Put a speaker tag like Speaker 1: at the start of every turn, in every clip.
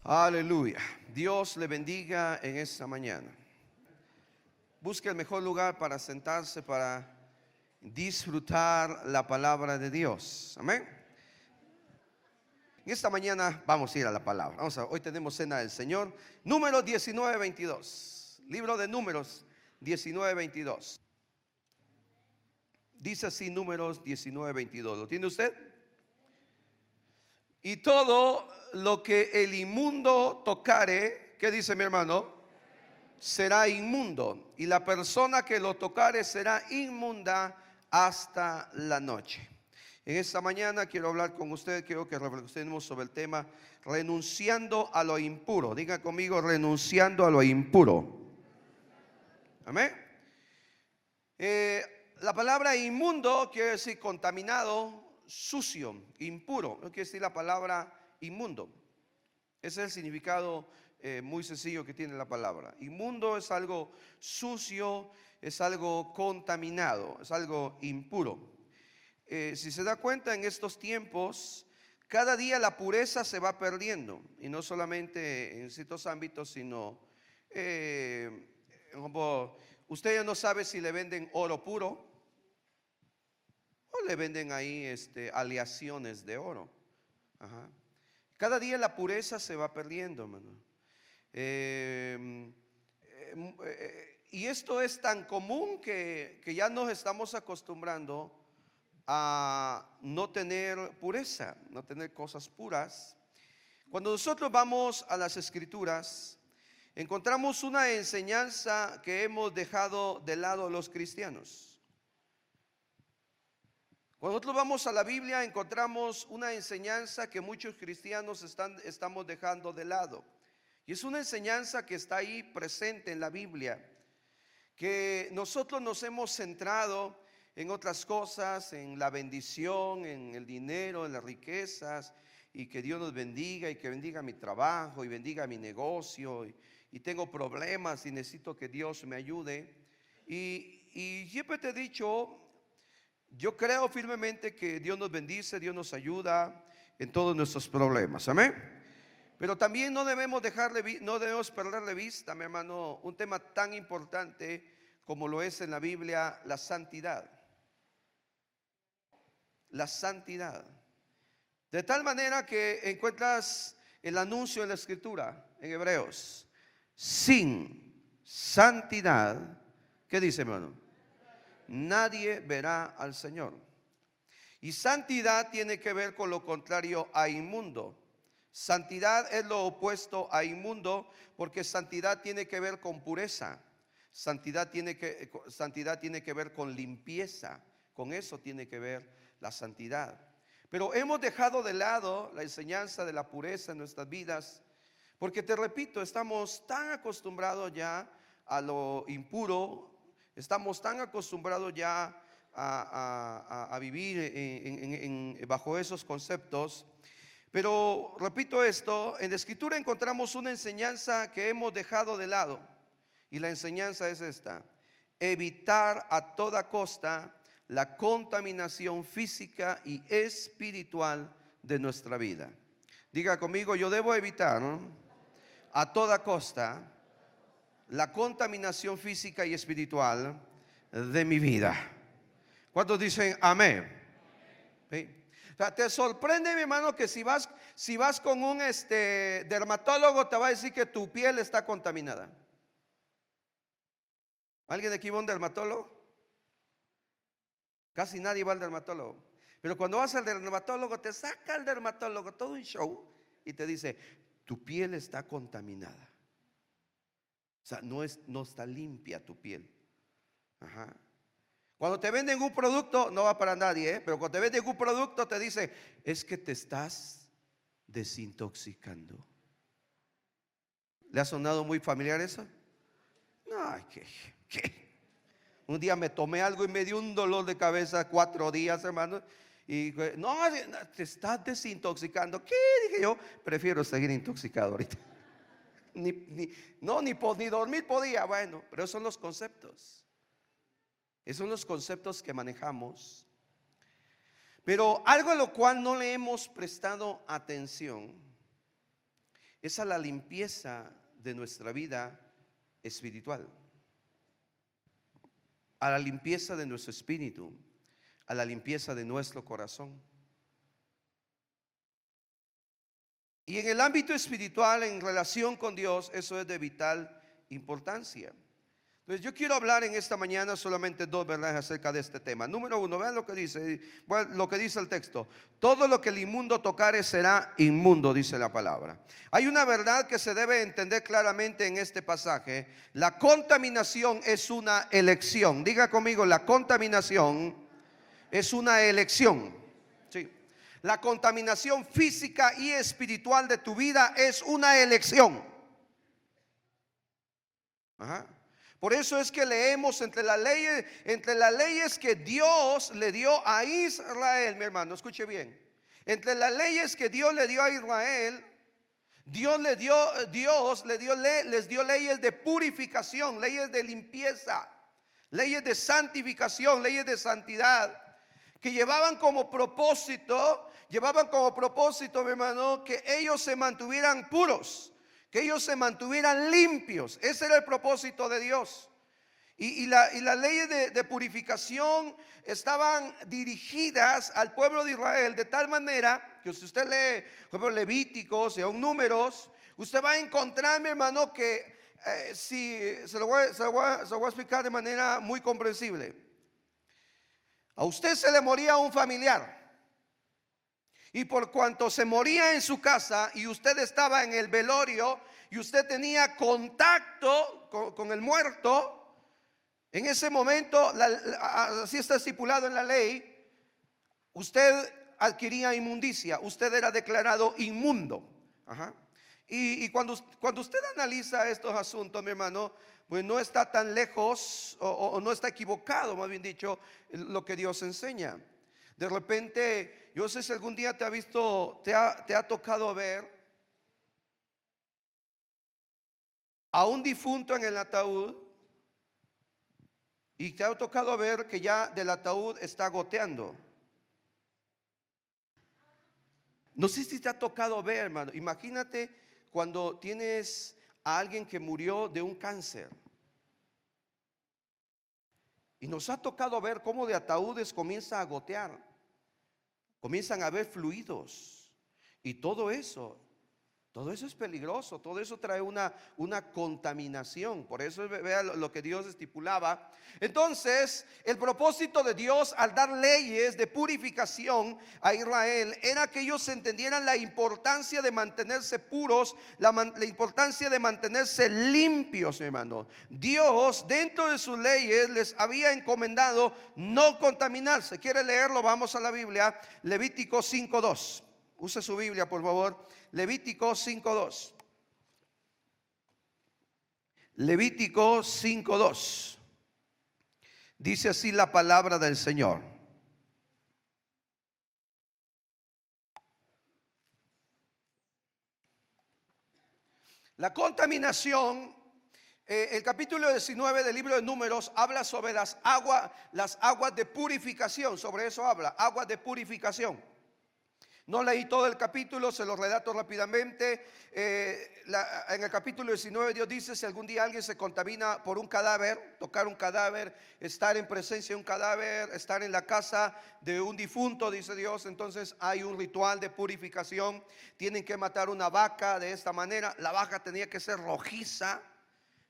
Speaker 1: Aleluya. Dios le bendiga en esta mañana. Busque el mejor lugar para sentarse, para disfrutar la palabra de Dios. Amén. En esta mañana vamos a ir a la palabra. Hoy tenemos cena del Señor. Números 19:22. Libro de Números 19:22. Dice así Números 19:22. ¿Lo tiene usted? Y todo lo que el inmundo tocare, ¿qué dice mi hermano? Será inmundo. Y la persona que lo tocare será inmunda hasta la noche. En esta mañana quiero hablar con usted, quiero que reflexionemos sobre el tema renunciando a lo impuro. Diga conmigo, renunciando a lo impuro. Amén. La palabra inmundo quiere decir contaminado, sucio, impuro. No quiere decir la palabra inmundo. Ese es el significado muy sencillo que tiene la palabra. Inmundo es algo sucio, es algo contaminado, es algo impuro. Si se da cuenta, en estos tiempos cada día la pureza se va perdiendo, y no solamente en ciertos ámbitos, sino como usted ya no sabe si le venden oro puro o le venden ahí aleaciones de oro. Ajá. Cada día la pureza se va perdiendo, hermano. Y esto es tan común que ya nos estamos acostumbrando a no tener pureza, no tener cosas puras. Cuando nosotros vamos a las Escrituras, encontramos una enseñanza que hemos dejado de lado los cristianos. Cuando nosotros vamos a la Biblia, encontramos una enseñanza que muchos cristianos estamos dejando de lado. Y es una enseñanza que está ahí presente en la Biblia, que nosotros nos hemos centrado en otras cosas, en la bendición, en el dinero, en las riquezas, y que Dios nos bendiga y que bendiga mi trabajo y bendiga mi negocio, y tengo problemas y necesito que Dios me ayude. Y siempre te he dicho, yo creo firmemente que Dios nos bendice, Dios nos ayuda en todos nuestros problemas. Amén. Pero también no debemos perder de vista, mi hermano, un tema tan importante como lo es en la Biblia, la santidad. La santidad. De tal manera que encuentras el anuncio en la Escritura, en Hebreos: sin santidad, ¿qué dice, hermano? Nadie verá al Señor. Y santidad tiene que ver con lo contrario a inmundo. Santidad es lo opuesto a inmundo, porque santidad tiene que ver con pureza. Santidad tiene que ver con limpieza. Con eso tiene que ver la santidad. Pero hemos dejado de lado la enseñanza de la pureza en nuestras vidas, porque te repito, estamos tan acostumbrados ya a lo impuro. Estamos tan acostumbrados ya a vivir bajo esos conceptos. Pero repito esto, en la Escritura encontramos una enseñanza que hemos dejado de lado. Y la enseñanza es esta: evitar a toda costa la contaminación física y espiritual de nuestra vida. Diga conmigo, yo debo evitar, ¿no?, a toda costa la contaminación física y espiritual de mi vida. ¿Cuántos dicen amén? ¿Sí? O sea, te sorprende, mi hermano, que si vas con un dermatólogo, te va a decir que tu piel está contaminada. ¿Alguien de aquí va a un dermatólogo? Casi nadie va al dermatólogo. Pero cuando vas al dermatólogo, te saca el dermatólogo todo un show y te dice: tu piel está contaminada. O sea, no está limpia tu piel. Ajá. Cuando te venden un producto, no va para nadie, pero cuando te venden un producto te dice: es que te estás desintoxicando. ¿Le ha sonado muy familiar eso? Ay, ¿qué? Un día me tomé algo y me dio un dolor de cabeza 4 días, hermano. Y no, te estás desintoxicando. ¿Qué? Dije yo, prefiero seguir intoxicado ahorita. Ni dormir podía. Bueno, pero esos son los conceptos. Esos son los conceptos que manejamos. Pero algo a lo cual no le hemos prestado atención es a la limpieza de nuestra vida espiritual, a la limpieza de nuestro espíritu, a la limpieza de nuestro corazón. Y en el ámbito espiritual, en relación con Dios, eso es de vital importancia. Entonces yo quiero hablar en esta mañana solamente dos verdades acerca de este tema. Número uno, vean lo que dice, lo que dice el texto. Todo lo que el inmundo tocare será inmundo, dice la palabra. Hay una verdad que se debe entender claramente en este pasaje. La contaminación es una elección. Diga conmigo, la contaminación es una elección. Sí. La contaminación física y espiritual de tu vida es una elección. Ajá. Por eso es que leemos entre las leyes que Dios le dio a Israel, mi hermano, escuche bien. Entre las leyes que Dios le dio a Israel, les dio leyes de purificación, leyes de limpieza, leyes de santificación, leyes de santidad, que llevaban como propósito, mi hermano, que ellos se mantuvieran puros, que ellos se mantuvieran limpios. Ese era el propósito de Dios. Y las leyes de purificación estaban dirigidas al pueblo de Israel de tal manera que si usted lee, por ejemplo, Levíticos y aún Números, usted va a encontrar, mi hermano, que se lo voy a explicar de manera muy comprensible. A usted se le moría un familiar, y por cuanto se moría en su casa y usted estaba en el velorio y usted tenía contacto con el muerto, en ese momento, así está estipulado en la ley, usted adquiría inmundicia, usted era declarado inmundo. Ajá. Y cuando usted analiza estos asuntos, mi hermano, pues no está tan lejos o no está equivocado, más bien dicho, lo que Dios enseña. De repente, yo no sé si algún día te ha tocado ver a un difunto en el ataúd y te ha tocado ver que ya del ataúd está goteando. No sé si te ha tocado ver, hermano. Imagínate cuando tienes a alguien que murió de un cáncer. Y nos ha tocado ver cómo de ataúdes comienza a gotear, comienzan a haber fluidos. Y todo eso es peligroso, todo eso trae una contaminación. Por eso vea lo que Dios estipulaba. Entonces, el propósito de Dios al dar leyes de purificación a Israel era que ellos entendieran la importancia de mantenerse puros, la importancia de mantenerse limpios, hermano. Dios, dentro de sus leyes, les había encomendado no contaminarse. ¿Quiere leerlo? Vamos a la Biblia, Levítico 5:2. Use su Biblia, por favor. Levítico 5:2. Levítico 5:2. Dice así la palabra del Señor. La contaminación, el capítulo 19 del libro de Números habla sobre las aguas de purificación. Sobre eso habla, aguas de purificación. No leí todo el capítulo, se lo relato rápidamente. En el capítulo 19 Dios dice: si algún día alguien se contamina por un cadáver, tocar un cadáver, estar en presencia de un cadáver, estar en la casa de un difunto, dice Dios, entonces hay un ritual de purificación. Tienen que matar una vaca de esta manera. La vaca tenía que ser rojiza.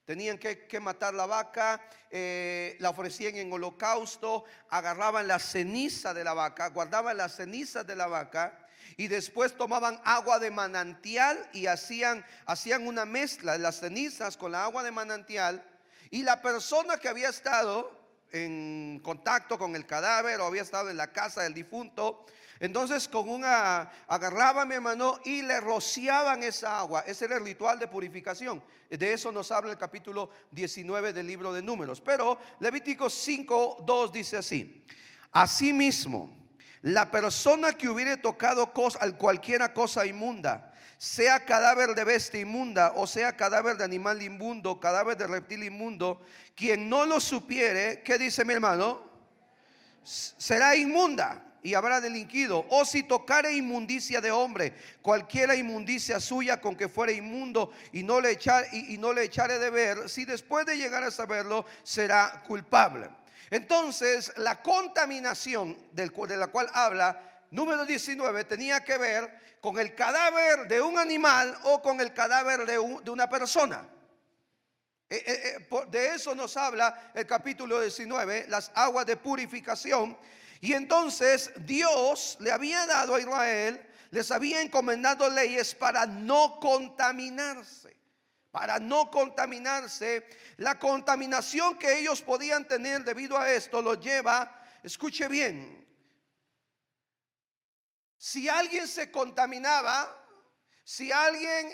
Speaker 1: Tenían que matar la vaca, la ofrecían en holocausto, agarraban la ceniza de la vaca, guardaban las cenizas de la vaca y después tomaban agua de manantial y hacían una mezcla de las cenizas con la agua de manantial. Y la persona que había estado en contacto con el cadáver o había estado en la casa del difunto, entonces agarraban, mi hermano, y le rociaban esa agua. Ese era el ritual de purificación. De eso nos habla el capítulo 19 del libro de Números. Pero Levítico 5:2 dice así: asimismo, la persona que hubiere tocado cualquiera cosa inmunda, sea cadáver de bestia inmunda, o sea cadáver de animal inmundo, cadáver de reptil inmundo, quien no lo supiere, ¿qué dice mi hermano? Será inmunda. y habrá delinquido. O si tocare inmundicia de hombre, cualquiera inmundicia suya con que fuere inmundo, y no le echare de ver, si después de llegar a saberlo será culpable. Entonces la contaminación de la cual habla número 19 tenía que ver con el cadáver de un animal o con el cadáver de una persona. De eso nos habla el capítulo 19, las aguas de purificación. Y entonces Dios le había dado a Israel, les había encomendado leyes para no contaminarse. Para no contaminarse. La contaminación que ellos podían tener debido a esto los lleva, escuche bien, si alguien se contaminaba, si alguien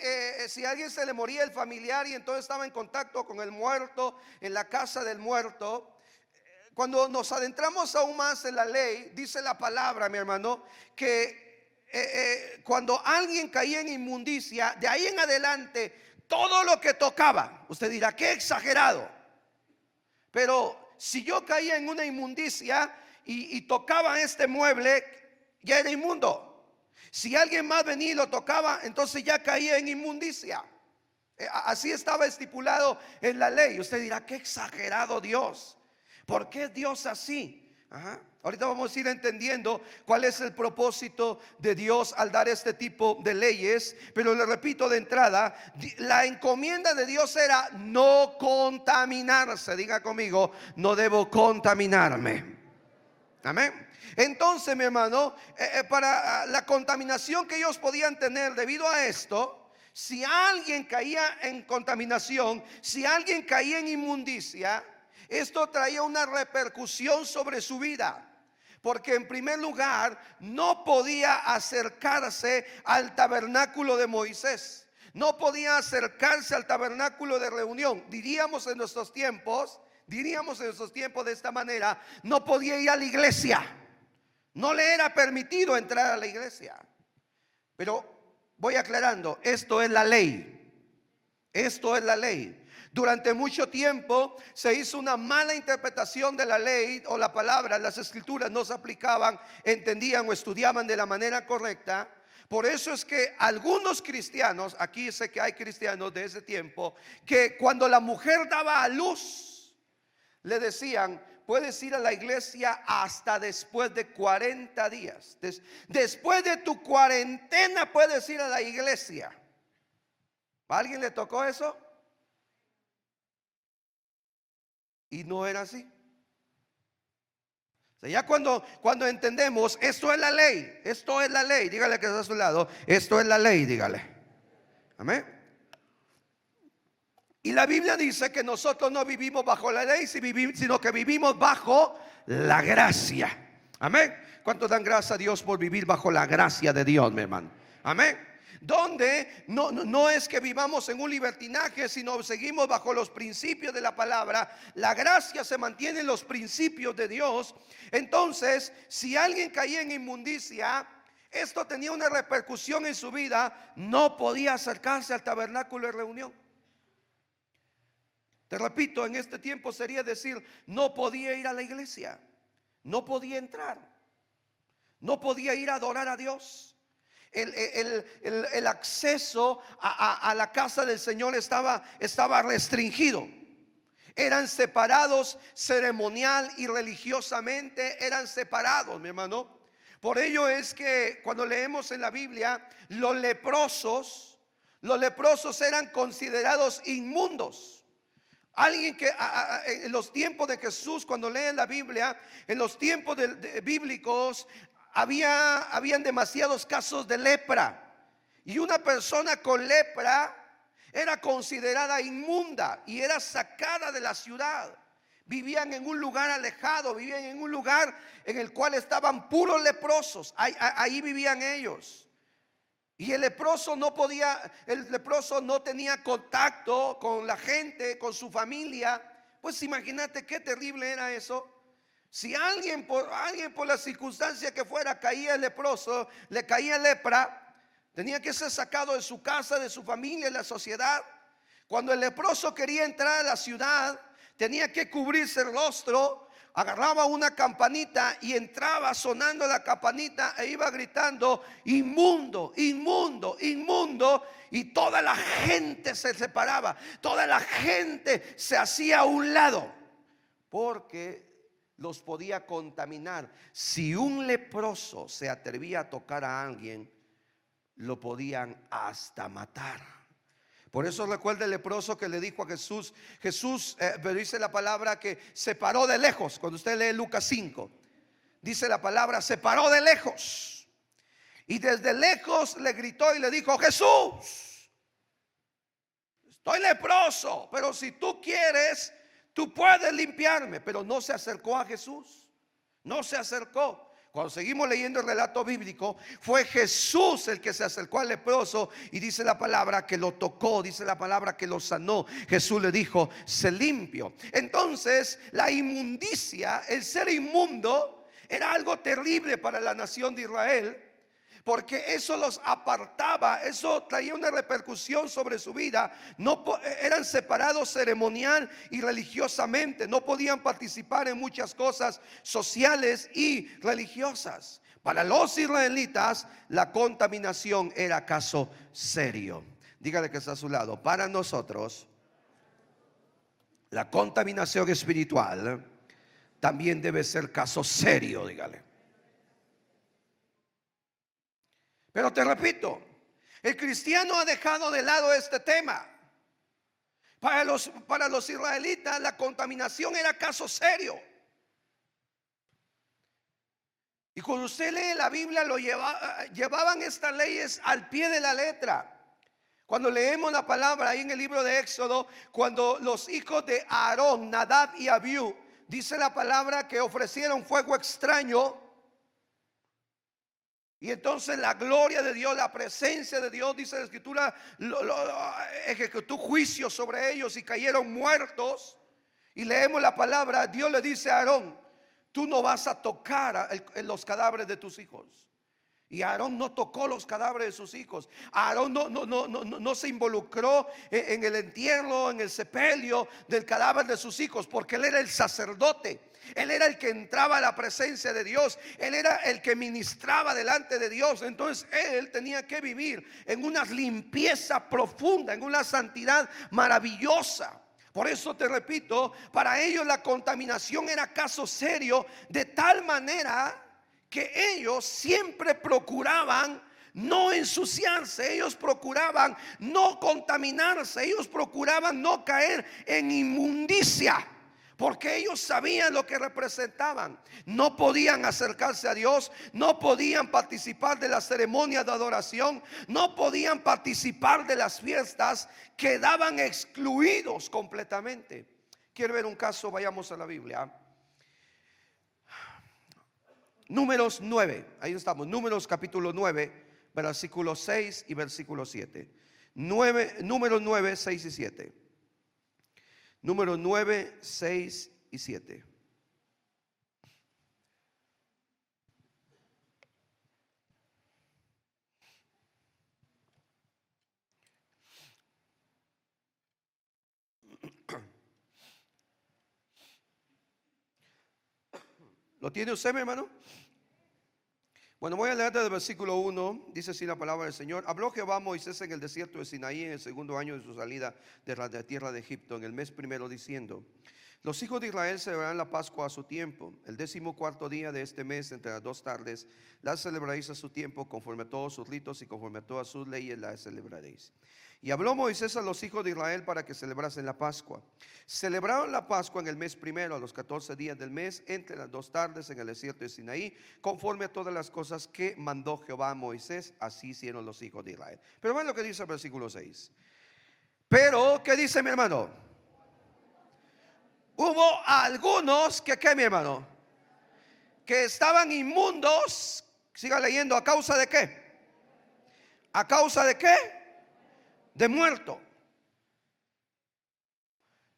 Speaker 1: se le moría el familiar y entonces estaba en contacto con el muerto, en la casa del muerto, cuando nos adentramos aún más en la ley, dice la palabra, mi hermano, que cuando alguien caía en inmundicia, de ahí en adelante, todo lo que tocaba, usted dirá, qué exagerado. Pero si yo caía en una inmundicia y tocaba este mueble, ya era inmundo. Si alguien más venía y lo tocaba, entonces ya caía en inmundicia. Así estaba estipulado en la ley. Usted dirá, qué exagerado Dios. ¿Por qué Dios así? Ahorita vamos a ir entendiendo cuál es el propósito de Dios al dar este tipo de leyes. Pero le repito de entrada, la encomienda de Dios era no contaminarse. Diga conmigo, no debo contaminarme. Amén. Entonces, mi hermano, para la contaminación que ellos podían tener debido a esto, si alguien caía en contaminación, si alguien caía en inmundicia, esto traía una repercusión sobre su vida. Porque en primer lugar, no podía acercarse al tabernáculo de Moisés. No podía acercarse al tabernáculo de reunión. Diríamos en nuestros tiempos de esta manera, no podía ir a la iglesia. No le era permitido entrar a la iglesia. Pero voy aclarando, esto es la ley. Esto es la ley. Durante mucho tiempo se hizo una mala interpretación de la ley o la palabra. Las escrituras no se aplicaban, entendían o estudiaban de la manera correcta. Por eso es que algunos cristianos, aquí sé que hay cristianos de ese tiempo, que cuando la mujer daba a luz, le decían, puedes ir a la iglesia hasta después de 40 días. Después de tu cuarentena puedes ir a la iglesia. ¿A alguien le tocó eso? Y no era así. O sea, ya cuando entendemos, esto es la ley, esto es la ley, dígale que está a su lado, esto es la ley, dígale. Amén. Y la Biblia dice que nosotros no vivimos bajo la ley, sino que vivimos bajo la gracia. Amén. ¿Cuántos dan gracias a Dios por vivir bajo la gracia de Dios, mi hermano? Amén. Donde no es que vivamos en un libertinaje, sino seguimos bajo los principios de la palabra. La gracia se mantiene en los principios de Dios. Entonces, si alguien caía en inmundicia, esto tenía una repercusión en su vida. No podía acercarse al tabernáculo de reunión. Te repito, en este tiempo sería decir, no podía ir a la iglesia, no podía entrar, no podía ir a adorar a Dios. El acceso a la casa del Señor estaba restringido. Eran separados ceremonial y religiosamente, eran separados, mi hermano. Por ello es que cuando leemos en la Biblia, los leprosos eran considerados inmundos. Alguien que en los tiempos de Jesús, cuando leen la Biblia, en los tiempos bíblicos, habían demasiados casos de lepra. Y una persona con lepra era considerada inmunda y era sacada de la ciudad. Vivían en un lugar alejado, vivían en un lugar en el cual estaban puros leprosos. Ahí vivían ellos. Y el leproso no tenía contacto con la gente, con su familia. Pues imagínate qué terrible era eso. Si alguien por la circunstancia que fuera caía el leproso, le caía lepra, tenía que ser sacado de su casa, de su familia, de la sociedad. Cuando el leproso quería entrar a la ciudad, tenía que cubrirse el rostro agarraba una campanita y entraba sonando la campanita e iba gritando: inmundo, inmundo, inmundo. Y toda la gente se separaba, toda la gente se hacía a un lado, porque los podía contaminar. Si un leproso se atrevía a tocar a alguien, lo podían hasta matar. Por eso recuerda el leproso que le dijo a Jesús. Jesús, pero dice la palabra que se paró de lejos. Cuando usted lee Lucas 5, dice la palabra: se paró de lejos, y desde lejos le gritó y le dijo: Jesús, estoy leproso, pero si tú quieres, tú puedes limpiarme. Pero no se acercó a Jesús, no se acercó. Cuando seguimos leyendo el relato bíblico, fue Jesús el que se acercó al leproso, y dice la palabra que lo tocó, dice la palabra que lo sanó. Jesús le dijo: sé limpio. Entonces, la inmundicia, el ser inmundo, era algo terrible para la nación de Israel, porque eso los apartaba, eso traía una repercusión sobre su vida. No eran separados ceremonial y religiosamente, no podían participar en muchas cosas sociales y religiosas. Para los israelitas, la contaminación era caso serio. Dígale que está a su lado: para nosotros, la contaminación espiritual también debe ser caso serio. Dígale. Pero te repito, el cristiano ha dejado de lado este tema. Para los israelitas, la contaminación era caso serio. Y cuando usted lee la Biblia, llevaban estas leyes al pie de la letra. Cuando leemos la palabra ahí en el libro de Éxodo, cuando los hijos de Aarón, Nadab y Abiú, dice la palabra que ofrecieron fuego extraño. Y entonces la gloria de Dios, la presencia de Dios, dice la escritura, ejecutó juicio sobre ellos y cayeron muertos. Y leemos la palabra: Dios le dice a Aarón: tú no vas a tocar los cadáveres de tus hijos. Y Aarón no tocó los cadáveres de sus hijos. Aarón no se involucró en el entierro, en el sepelio del cadáver de sus hijos, porque él era el sacerdote. Él era el que entraba a la presencia de Dios. Él era el que ministraba delante de Dios. Entonces él tenía que vivir en una limpieza profunda, en una santidad maravillosa. Por eso te repito, para ellos la contaminación era caso serio, de tal manera que ellos siempre procuraban no ensuciarse, ellos procuraban no contaminarse, ellos procuraban no caer en inmundicia, porque ellos sabían lo que representaban. No podían acercarse a Dios, no podían participar de la ceremonia de adoración, no podían participar de las fiestas, quedaban excluidos completamente. Quiero ver un caso, vayamos a la Biblia. Números 9, ahí estamos, Números capítulo 9, versículo 6 y versículo 7. Números 9, 6 y 7. Números 9, 6 y 7. ¿Lo tiene usted, mi hermano? Bueno, voy a leer desde el versículo 1. Dice así la palabra del Señor: habló Jehová a Moisés en el desierto de Sinaí, en el segundo año de su salida de la tierra de Egipto, en el mes primero, diciendo: los hijos de Israel celebrarán la Pascua a su tiempo. El 14º día de este mes, entre las 2 tardes, la celebraréis a su tiempo, conforme a todos sus ritos y conforme a todas sus leyes la celebraréis. Y habló Moisés a los hijos de Israel para que celebrasen la Pascua. Celebraron la Pascua en el mes primero, a los 14 días del mes, entre las 2 tardes, en el desierto de Sinaí, conforme a todas las cosas que mandó Jehová a Moisés. Así hicieron los hijos de Israel. Pero vean lo que dice el versículo 6. Pero, ¿qué dice mi hermano? Hubo algunos que, ¿qué, mi hermano? Que estaban inmundos. Siga leyendo. ¿A causa de qué? ¿A causa de qué? De muerto.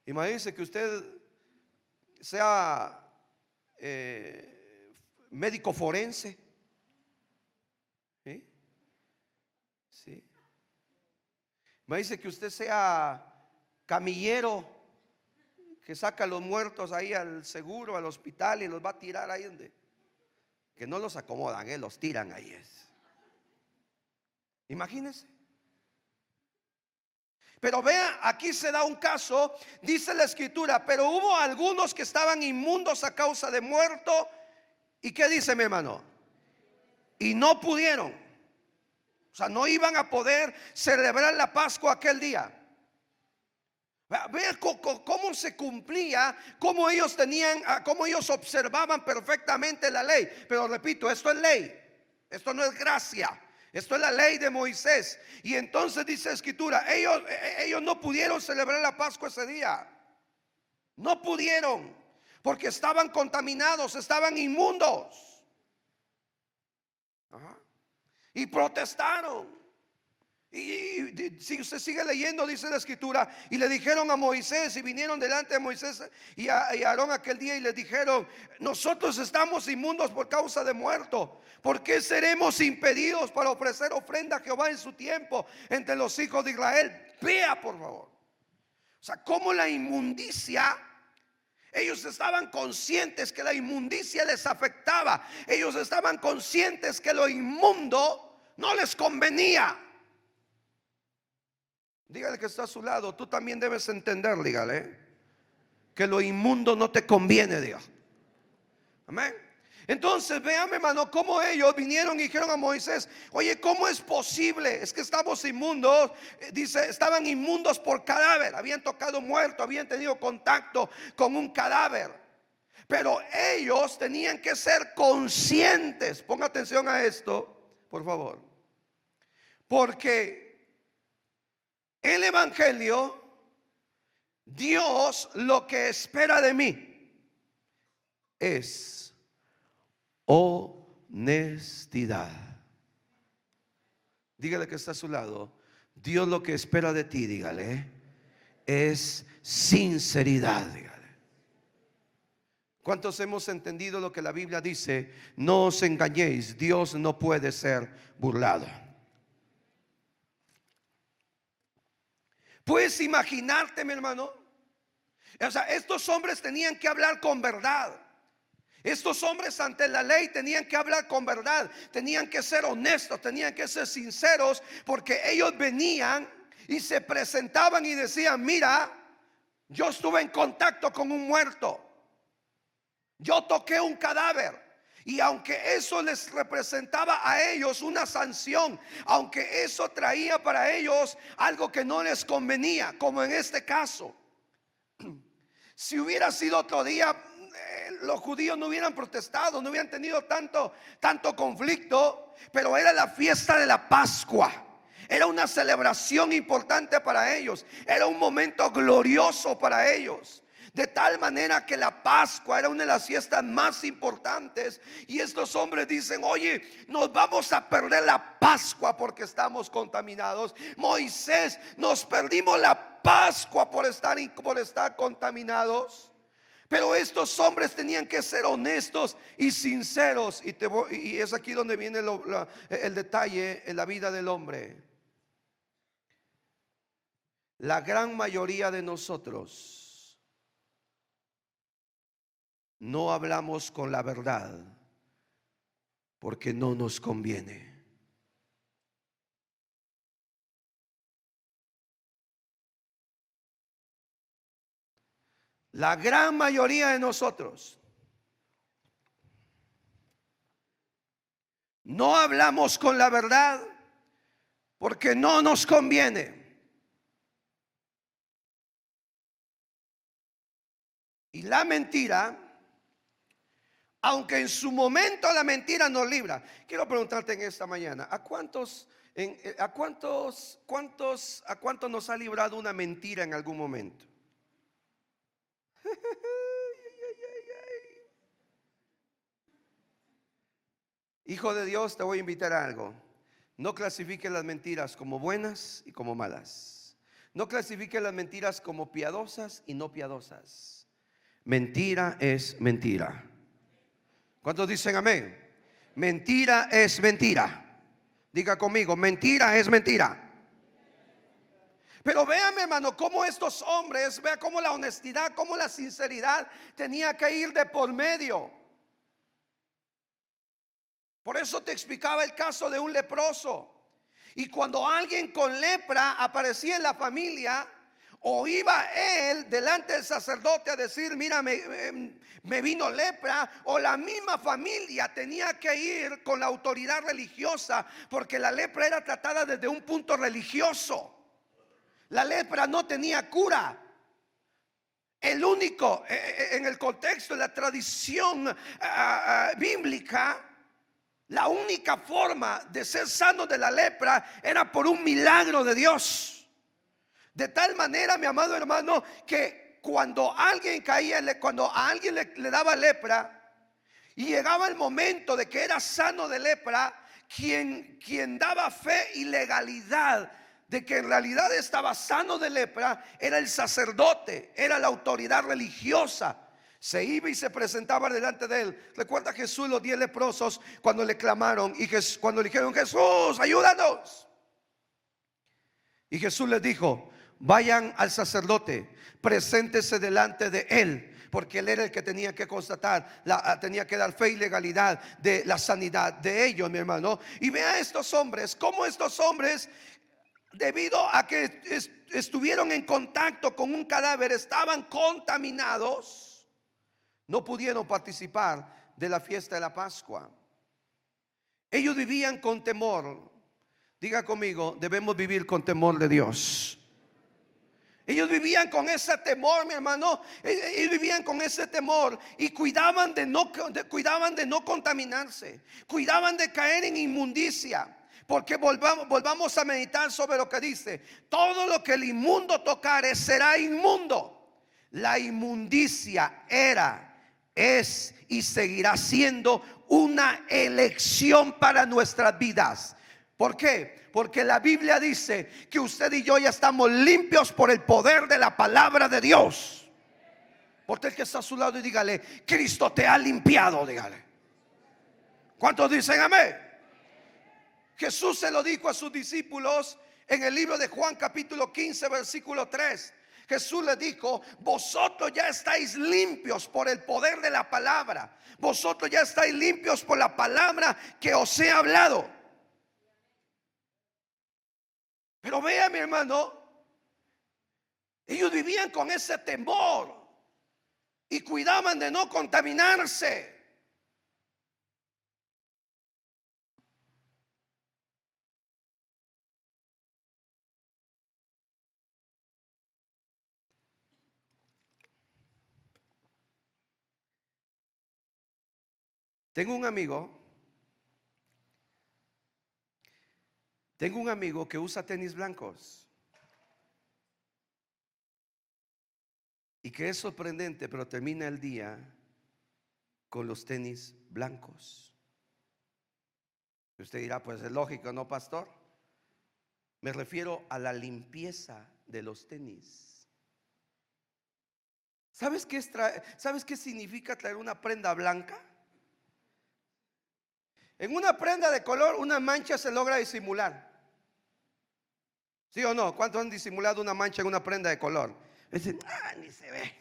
Speaker 1: Imagínese que usted sea médico forense. ¿Sí? ¿Sí? Imagínese que usted sea camillero, que saca a los muertos ahí al seguro, al hospital, y los va a tirar ahí donde, que no los acomodan, los tiran ahí. Imagínense. Pero vea, aquí se da un caso, dice la escritura, pero hubo algunos que estaban inmundos a causa de muerto. ¿Y qué dice mi hermano? Y no pudieron. O sea, no iban a poder celebrar la Pascua aquel día. Vea cómo se cumplía, cómo ellos tenían, cómo ellos observaban perfectamente la ley. Pero repito, esto es ley, esto no es gracia. Esto es la ley de Moisés. Y entonces dice la escritura, ellos no pudieron celebrar la Pascua ese día. No pudieron, porque estaban contaminados, estaban inmundos. Ajá. Y protestaron. Y si usted sigue leyendo, dice la escritura, y le dijeron a Moisés, y vinieron delante de Moisés y a Aarón aquel día, y les dijeron: nosotros estamos inmundos por causa de muerto. ¿Por qué seremos impedidos para ofrecer ofrenda a Jehová en su tiempo entre los hijos de Israel? Vea, por favor. O sea, cómo la inmundicia, ellos estaban conscientes que la inmundicia les afectaba. Ellos estaban conscientes que lo inmundo no les convenía. Dígale que está a su lado, tú también debes entender, dígale, que lo inmundo no te conviene, Dios. Amén. Entonces, véame, hermano, cómo ellos vinieron y dijeron a Moisés: oye, ¿cómo es posible? Es que estamos inmundos. Dice, estaban inmundos por cadáver. Habían tocado muerto, habían tenido contacto con un cadáver. Pero ellos tenían que ser conscientes. Ponga atención a esto, por favor. Porque el evangelio, Dios lo que espera de mí es honestidad. Dígale que está a su lado, Dios lo que espera de ti, dígale, es sinceridad, dígale. ¿Cuántos hemos entendido lo que la Biblia dice? No os engañéis, Dios no puede ser burlado. ¿Puedes imaginarte, mi hermano? O sea, estos hombres tenían que hablar con verdad. Estos hombres ante la ley tenían que hablar con verdad. Tenían que ser honestos, tenían que ser sinceros, porque ellos venían y se presentaban y decían: mira, yo estuve en contacto con un muerto, yo toqué un cadáver. Y aunque eso les representaba a ellos una sanción, aunque eso traía para ellos algo que no les convenía, como en este caso, si hubiera sido otro día, los judíos no hubieran protestado, no hubieran tenido tanto conflicto. Pero era la fiesta de la Pascua, era una celebración importante para ellos, era un momento glorioso para ellos. De tal manera que la Pascua era una de las fiestas más importantes. Y estos hombres dicen: oye, nos vamos a perder la Pascua porque estamos contaminados. Moisés, nos perdimos la Pascua por estar contaminados. Pero estos hombres tenían que ser honestos y sinceros. Y es aquí donde viene el detalle en la vida del hombre. La gran mayoría de nosotros no hablamos con la verdad porque no nos conviene. La gran mayoría de nosotros no hablamos con la verdad porque no nos conviene. Y la mentira, aunque en su momento la mentira nos libra. Quiero preguntarte en esta mañana: ¿a cuántos nos ha librado una mentira en algún momento? Hijo de Dios, te voy a invitar a algo. No clasifiques las mentiras como buenas y como malas. No clasifiques las mentiras como piadosas y no piadosas. Mentira es mentira. ¿Cuántos dicen amén? Mentira es mentira. Diga conmigo: mentira es mentira. Pero vea, mi hermano, cómo estos hombres, vea cómo la honestidad, cómo la sinceridad tenía que ir de por medio. Por eso te explicaba el caso de un leproso. Y cuando alguien con lepra aparecía en la familia, o iba él delante del sacerdote a decir: mira, me vino lepra, o la misma familia tenía que ir con la autoridad religiosa, porque la lepra era tratada desde un punto religioso. La lepra no tenía cura. El único, en el contexto de la tradición bíblica, la única forma de ser sano de la lepra era por un milagro de Dios. De tal manera, mi amado hermano, que cuando alguien caía, cuando a alguien le daba lepra y llegaba el momento de que era sano de lepra, quien daba fe y legalidad de que en realidad estaba sano de lepra era el sacerdote, era la autoridad religiosa. Se iba y se presentaba delante de él. Recuerda Jesús, los 10 leprosos, cuando le clamaron y cuando le dijeron: Jesús, ayúdanos. Y Jesús les dijo: vayan al sacerdote, preséntese delante de él, porque él era el que tenía que constatar, tenía que dar fe y legalidad de la sanidad de ellos, mi hermano. Y vea estos hombres, cómo estos hombres, debido a que estuvieron en contacto con un cadáver, estaban contaminados, no pudieron participar de la fiesta de la Pascua. Ellos vivían con temor. Diga conmigo: debemos vivir con temor de Dios. Ellos vivían con ese temor, mi hermano. Ellos vivían con ese temor y cuidaban de no contaminarse, cuidaban de caer en inmundicia. Porque volvamos a meditar sobre lo que dice: todo lo que el inmundo tocare será inmundo. La inmundicia era, es y seguirá siendo una elección para nuestras vidas. ¿Por qué? Porque la Biblia dice que usted y yo ya estamos limpios por el poder de la palabra de Dios. Porque el que está a su lado y dígale: Cristo te ha limpiado, dígale. ¿Cuántos dicen amén? Jesús se lo dijo a sus discípulos en el libro de Juan capítulo 15 versículo 3. Jesús le dijo: vosotros ya estáis limpios por el poder de la palabra. Vosotros ya estáis limpios por la palabra que os he hablado. Pero vea, mi hermano, ellos vivían con ese temor y cuidaban de no contaminarse. Tengo un amigo que usa tenis blancos. Y que es sorprendente, pero termina el día con los tenis blancos. Y usted dirá: pues es lógico, ¿no, pastor? Me refiero a la limpieza de los tenis. ¿Sabes qué significa traer una prenda blanca? En una prenda de color, una mancha se logra disimular. ¿Sí o no? ¿Cuántos han disimulado una mancha en una prenda de color? Dicen: ni se ve.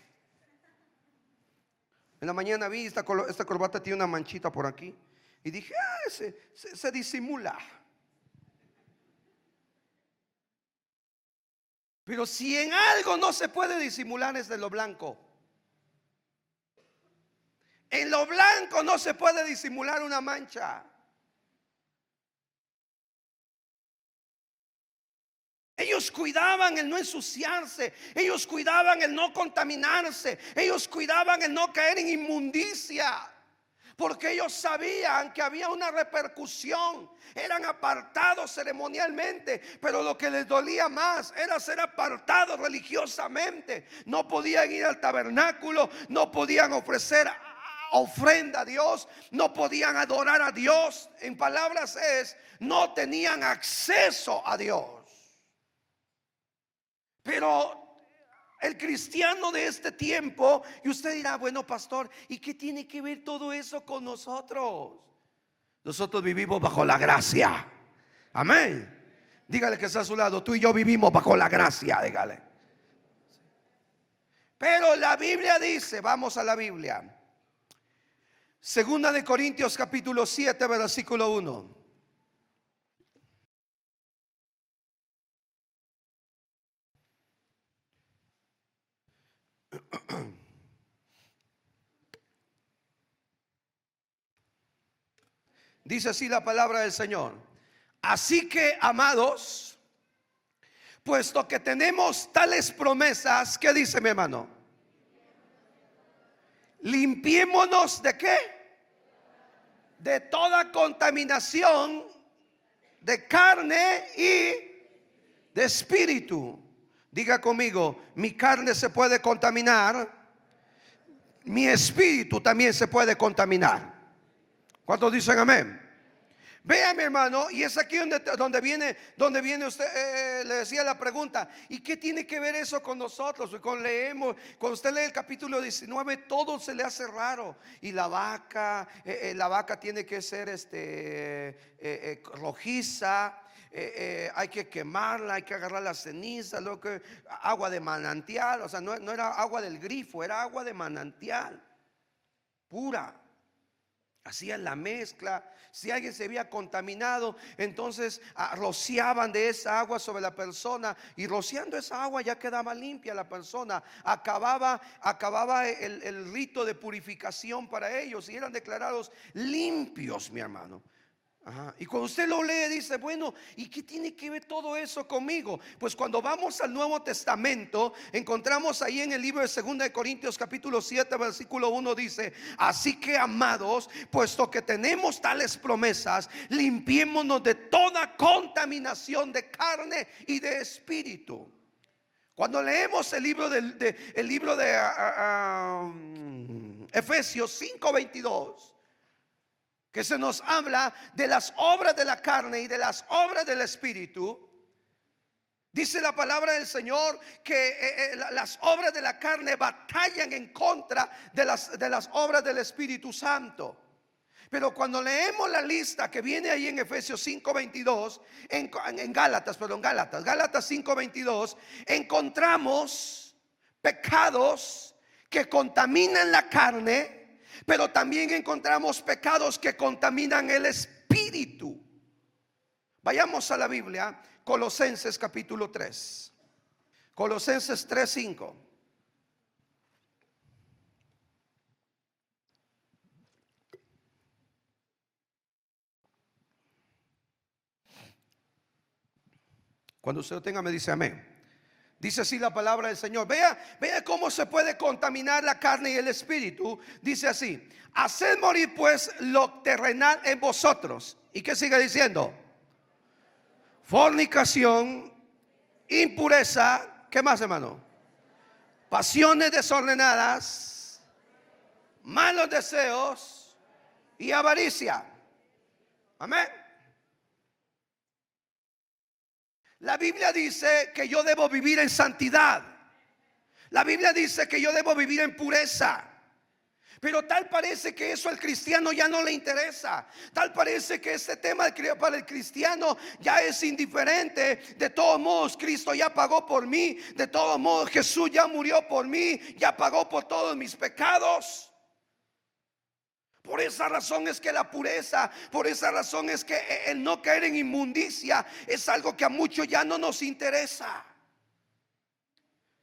Speaker 1: En la mañana vi esta corbata tiene una manchita por aquí. Y dije: se disimula. Pero si en algo no se puede disimular, es de lo blanco. En lo blanco no se puede disimular una mancha. Ellos cuidaban el no ensuciarse, ellos cuidaban el no contaminarse, ellos cuidaban el no caer en inmundicia, porque ellos sabían que había una repercusión. Eran apartados ceremonialmente, pero lo que les dolía más era ser apartados religiosamente. No podían ir al tabernáculo, no podían ofrecer ofrenda a Dios, no podían adorar a Dios. En palabras no tenían acceso a Dios. Pero el cristiano de este tiempo, y usted dirá: bueno, pastor, ¿y qué tiene que ver todo eso con nosotros? Nosotros vivimos bajo la gracia. Amén. Dígale que está a su lado, tú y yo vivimos bajo la gracia, dígale. Pero la Biblia dice, vamos a la Biblia. Segunda de Corintios capítulo 7, versículo 1. Dice así la palabra del Señor. Así que, amados, puesto que tenemos tales promesas, ¿qué dice mi hermano? Limpiémonos de qué? De toda contaminación de carne y de espíritu. Diga conmigo, mi carne se puede contaminar, mi espíritu también se puede contaminar. ¿Cuántos dicen amén? Vea, mi hermano, y es aquí donde viene usted, le decía la pregunta, ¿y qué tiene que ver eso con nosotros? Cuando usted lee el capítulo 19, todo se le hace raro. Y la vaca tiene que ser rojiza, hay que quemarla, hay que agarrar la ceniza, agua de manantial, o sea, no era agua del grifo, era agua de manantial, pura. Hacían la mezcla. Si alguien se había contaminado, entonces rociaban de esa agua sobre la persona, y rociando esa agua ya quedaba limpia la persona. Acababa el rito de purificación para ellos y eran declarados limpios, mi hermano. Ajá. Y cuando usted lo lee dice, bueno, ¿y qué tiene que ver todo eso conmigo? Pues cuando vamos al Nuevo Testamento, encontramos ahí en el libro de 2 de Corintios capítulo 7 versículo 1, dice: así que, amados, puesto que tenemos tales promesas, limpiémonos de toda contaminación de carne y de espíritu. Cuando leemos el libro de Efesios 5:22, que se nos habla de las obras de la carne y de las obras del espíritu, dice la palabra del Señor que las obras de la carne batallan en contra de las obras del Espíritu Santo. Pero cuando leemos la lista que viene ahí en Efesios 5:22, en Gálatas 5:22, encontramos pecados que contaminan la carne, pero también encontramos pecados que contaminan el espíritu. Vayamos a la Biblia, Colosenses capítulo 3. Colosenses 3:5. Cuando usted lo tenga me dice amén. Dice así la palabra del Señor. Vea cómo se puede contaminar la carne y el espíritu. Dice así: haced morir pues lo terrenal en vosotros. ¿Y qué sigue diciendo? Fornicación, impureza, ¿qué más, hermano? Pasiones desordenadas, malos deseos y avaricia. Amén. La Biblia dice que yo debo vivir en santidad. La Biblia dice que yo debo vivir en pureza. Pero tal parece que eso al cristiano ya no le interesa. Tal parece que este tema para el cristiano ya es indiferente. De todos modos, Cristo ya pagó por mí. De todos modos, Jesús ya murió por mí. Ya pagó por todos mis pecados. Por esa razón es que la pureza, por esa razón es que el no caer en inmundicia es algo que a muchos ya no nos interesa.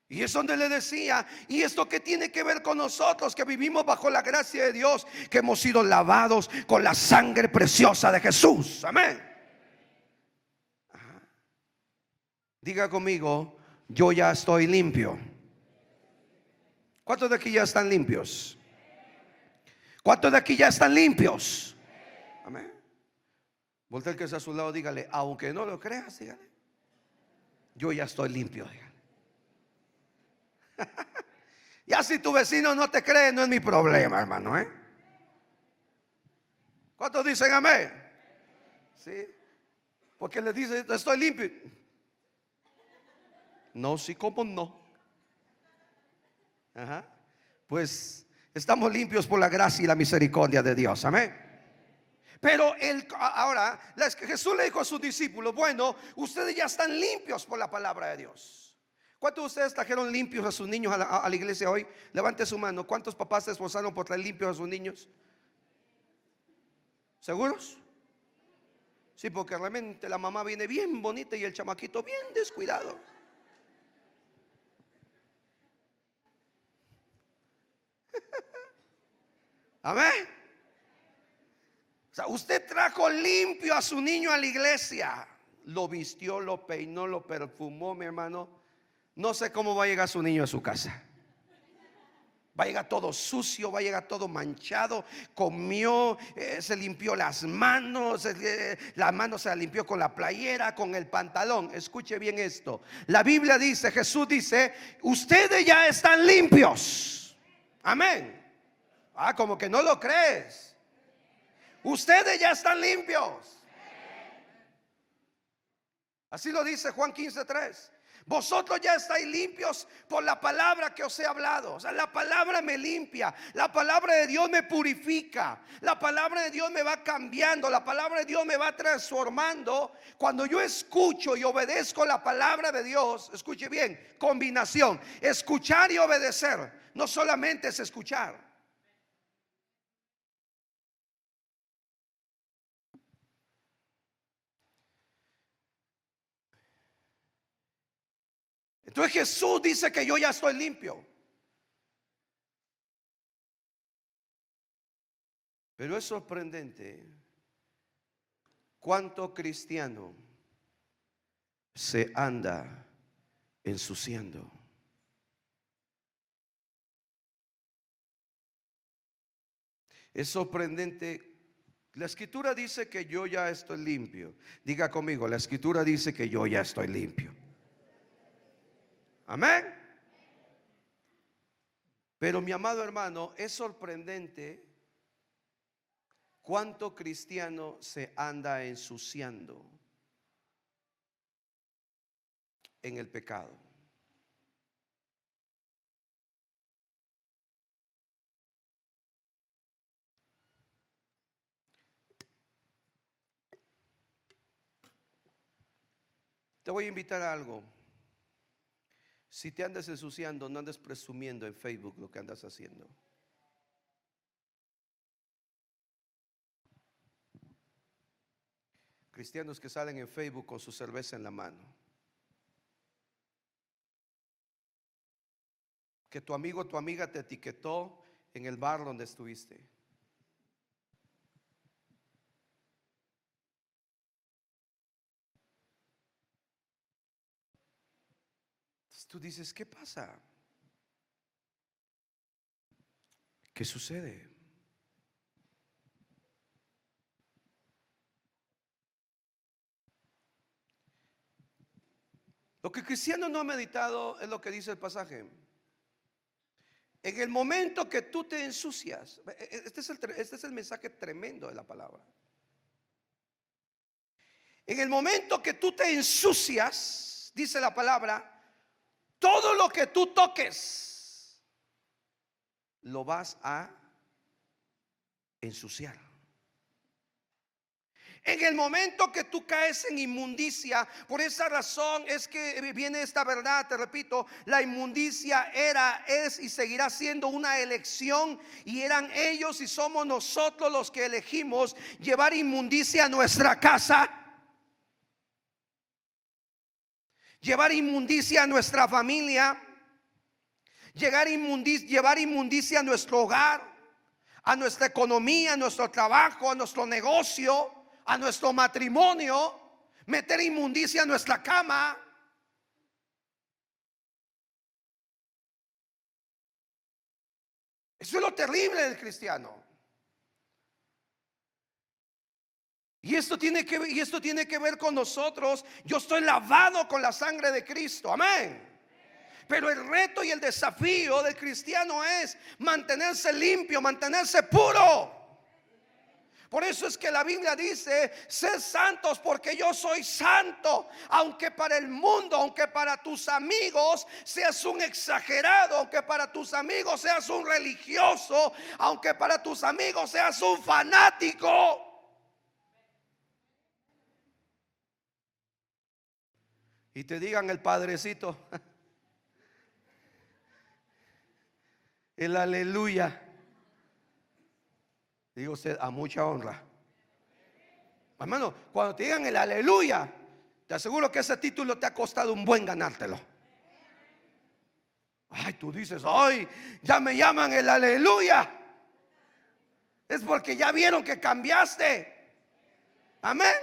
Speaker 1: Y es donde le decía, ¿y esto qué tiene que ver con nosotros que vivimos bajo la gracia de Dios? Que hemos sido lavados con la sangre preciosa de Jesús. Amén. Ajá. Diga conmigo, yo ya estoy limpio. ¿Cuántos de aquí ya están limpios? ¿Cuántos de aquí ya están limpios? Amén. Voltea el que está a su lado, dígale, aunque no lo creas, dígale, yo ya estoy limpio, dígale. Ya si tu vecino no te cree, no es mi problema, hermano, ¿eh? ¿Cuántos dicen amén? Sí. Porque le dice, estoy limpio. No, sí, ¿cómo no? Ajá. Pues estamos limpios por la gracia y la misericordia de Dios, amén. Pero ahora Jesús le dijo a sus discípulos: bueno, ustedes ya están limpios por la palabra de Dios. ¿Cuántos de ustedes trajeron limpios a sus niños a la iglesia hoy? Levante su mano. ¿Cuántos papás se esforzaron por traer limpios a sus niños? ¿Seguros? Sí, porque realmente la mamá viene bien bonita y el chamaquito bien descuidado. Amén. O sea, usted trajo limpio a su niño a la iglesia, lo vistió, lo peinó, lo perfumó, mi hermano. No sé cómo va a llegar su niño a su casa. Va a llegar todo sucio, va a llegar todo manchado. Comió, se limpió las manos, la mano se la limpió con la playera, con el pantalón. Escuche bien esto. La Biblia dice, Jesús dice: ustedes ya están limpios. Amén. Ah, como que no lo crees. Ustedes ya están limpios. Así lo dice Juan 15:3. Vosotros ya estáis limpios por la palabra que os he hablado. O sea, la palabra me limpia. La palabra de Dios me purifica. La palabra de Dios me va cambiando. La palabra de Dios me va transformando. Cuando yo escucho y obedezco la palabra de Dios, escuche bien, combinación: escuchar y obedecer. No solamente es escuchar. Entonces Jesús dice que yo ya estoy limpio. Pero es sorprendente cuánto cristiano se anda ensuciando. Es sorprendente. La escritura dice que yo ya estoy limpio. Diga conmigo: la escritura dice que yo ya estoy limpio. Amén. Pero mi amado hermano, es sorprendente cuánto cristiano se anda ensuciando en el pecado. Te voy a invitar a algo. Si te andas ensuciando, no andes presumiendo en Facebook lo que andas haciendo. Cristianos que salen en Facebook con su cerveza en la mano. Que tu amigo o tu amiga te etiquetó en el bar donde estuviste. Tú dices: ¿qué pasa? ¿Qué sucede? Lo que el cristiano no ha meditado es lo que dice el pasaje. En el momento que tú te ensucias, este es el mensaje tremendo de la palabra. En el momento que tú te ensucias, dice la palabra, todo lo que tú toques lo vas a ensuciar. En el momento que tú caes en inmundicia, por esa razón es que viene esta verdad, te repito: la inmundicia era, es y seguirá siendo una elección, y eran ellos y somos nosotros los que elegimos llevar inmundicia a nuestra casa, llevar inmundicia a nuestra familia, llevar inmundicia a nuestro hogar, a nuestra economía, a nuestro trabajo, a nuestro negocio, a nuestro matrimonio, meter inmundicia a nuestra cama. Eso es lo terrible del cristiano. Y esto tiene que ver con nosotros. Yo estoy lavado con la sangre de Cristo. Amén. Pero el reto y el desafío del cristiano es mantenerse limpio, mantenerse puro. Por eso es que la Biblia dice: sed santos porque yo soy santo. Aunque para el mundo, aunque para tus amigos seas un exagerado, aunque para tus amigos seas un religioso, aunque para tus amigos seas un fanático, y te digan el padrecito, el aleluya, digo usted, a mucha honra. Hermano, cuando te digan el aleluya, te aseguro que ese título te ha costado un buen ganártelo. Ay, tú dices, ay, ya me llaman el aleluya. Es porque ya vieron que cambiaste. Amén.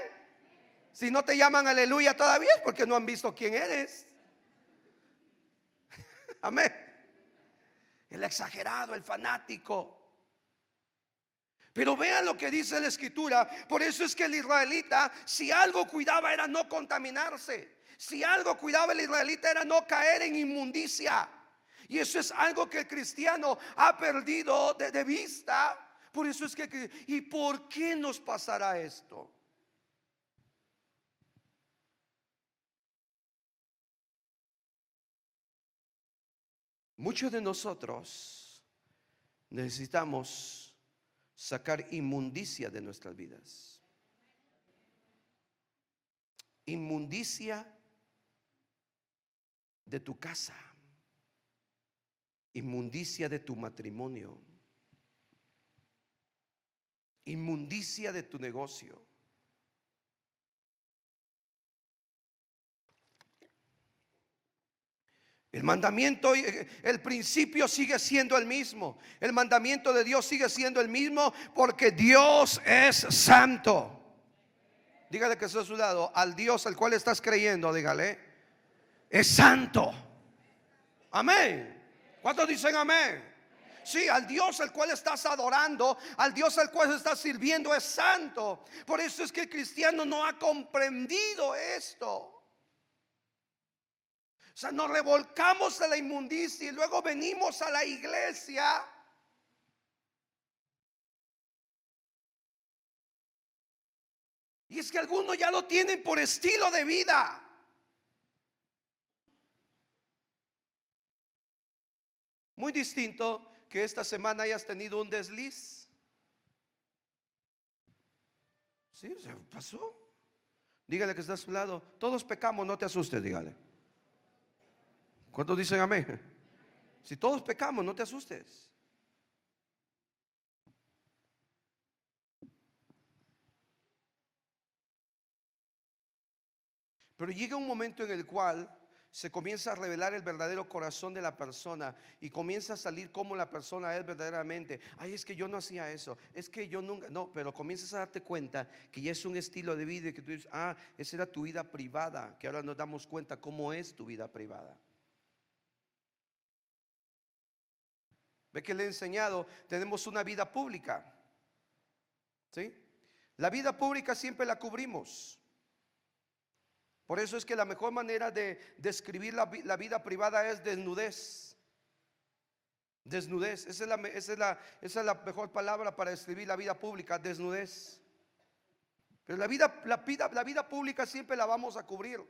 Speaker 1: Si no te llaman aleluya todavía es porque no han visto quién eres. Amén. El exagerado, el fanático. Pero vean lo que dice la escritura. Por eso es que el israelita, si algo cuidaba, era no contaminarse. Si algo cuidaba el israelita, era no caer en inmundicia. Y eso es algo que el cristiano ha perdido de vista. Por eso es que, ¿y por qué nos pasará esto? Muchos de nosotros necesitamos sacar inmundicia de nuestras vidas. Inmundicia de tu casa. Inmundicia de tu matrimonio. Inmundicia de tu negocio. El mandamiento, el principio sigue siendo el mismo. El mandamiento de Dios sigue siendo el mismo porque Dios es santo. Dígale que está a su lado, al Dios al cual estás creyendo, dígale, es santo. Amén. ¿Cuántos dicen amén? Sí, al Dios al cual estás adorando, al Dios al cual estás sirviendo es santo. Por eso es que el cristiano no ha comprendido esto. O sea, nos revolcamos de la inmundicia y luego venimos a la iglesia. Y es que algunos ya lo tienen por estilo de vida. Muy distinto que esta semana hayas tenido un desliz. Sí, se pasó. Dígale que está a su lado, todos pecamos, no te asustes, dígale. ¿Cuántos dicen amén? Si todos pecamos, no te asustes. Pero llega un momento en el cual se comienza a revelar el verdadero corazón de la persona y comienza a salir como la persona es verdaderamente. Ay, es que yo no hacía eso, es que yo nunca, no, pero comienzas a darte cuenta que ya es un estilo de vida y que tú dices, ah, esa era tu vida privada, que ahora nos damos cuenta cómo es tu vida privada. Ve que le he enseñado, tenemos una vida pública, ¿sí? La vida pública siempre la cubrimos. Por eso es que la mejor manera de describir la vida privada es desnudez. Desnudez, esa es la mejor palabra para describir la vida pública, desnudez. Pero la vida pública siempre la vamos a cubrir.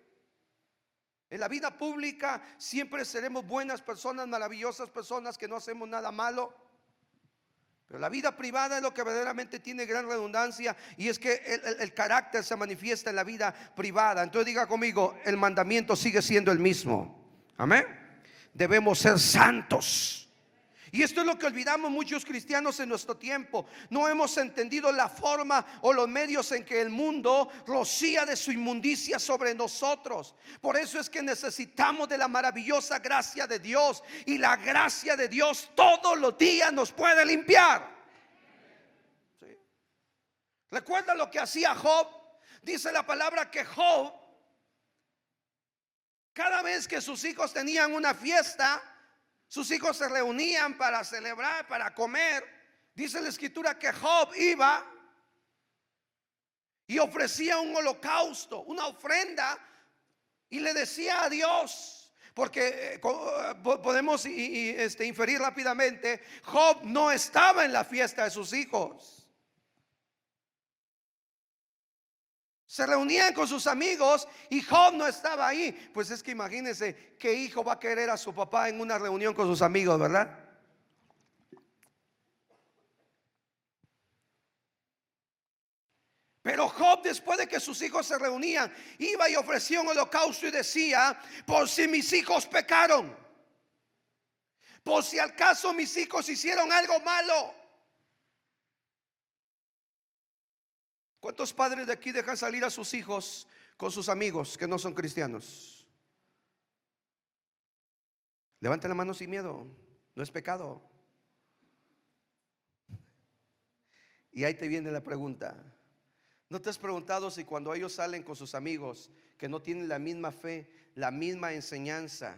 Speaker 1: En la vida pública siempre seremos buenas personas, maravillosas personas que no hacemos nada malo. Pero la vida privada es lo que verdaderamente tiene gran redundancia, y es que el carácter se manifiesta en la vida privada. Entonces diga conmigo, el mandamiento sigue siendo el mismo. Amén. Debemos ser santos. Y esto es lo que olvidamos muchos cristianos en nuestro tiempo. No hemos entendido la forma o los medios en que el mundo rocía de su inmundicia sobre nosotros. Por eso es que necesitamos de la maravillosa gracia de Dios. Y la gracia de Dios todos los días nos puede limpiar. ¿Sí? ¿Recuerda lo que hacía Job? Dice la palabra que Job, cada vez que sus hijos tenían una fiesta, sus hijos se reunían para celebrar, para comer. Dice la escritura que Job iba y ofrecía un holocausto, una ofrenda, y le decía a Dios, porque podemos inferir rápidamente, Job no estaba en la fiesta de sus hijos. Se reunían con sus amigos y Job no estaba ahí. Pues es que imagínense, ¿qué hijo va a querer a su papá en una reunión con sus amigos, verdad? Pero Job, después de que sus hijos se reunían, iba y ofrecía un holocausto y decía: por si mis hijos pecaron, por si al caso mis hijos hicieron algo malo. ¿Cuántos padres de aquí dejan salir a sus hijos con sus amigos que no son cristianos? Levanten la mano sin miedo, no es pecado. Y ahí te viene la pregunta: ¿no te has preguntado si cuando ellos salen con sus amigos que no tienen la misma fe, la misma enseñanza,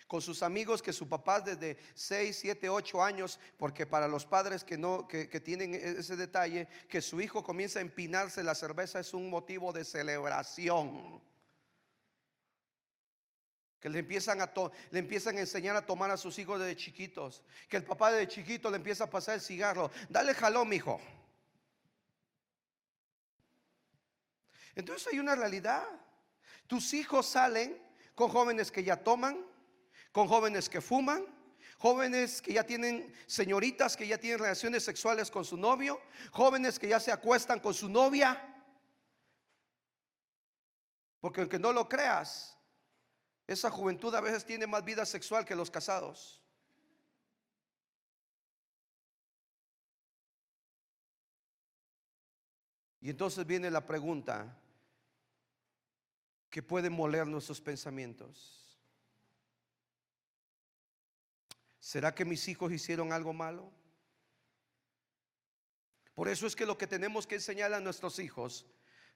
Speaker 1: con sus amigos que su papá desde 6, 7, 8 años, porque para los padres que no que tienen ese detalle, que su hijo comienza a empinarse la cerveza es un motivo de celebración, que le empiezan a enseñar a tomar a sus hijos desde chiquitos, que el papá desde chiquito le empieza a pasar el cigarro: dale jalón, mijo. Entonces hay una realidad: tus hijos salen con jóvenes que ya toman, con jóvenes que fuman, jóvenes que ya tienen, señoritas que ya tienen relaciones sexuales con su novio, jóvenes que ya se acuestan con su novia. Porque aunque no lo creas, esa juventud a veces tiene más vida sexual que los casados. Y entonces viene la pregunta que puede moler nuestros pensamientos: ¿será que mis hijos hicieron algo malo? Por eso es que lo que tenemos que enseñarle a nuestros hijos,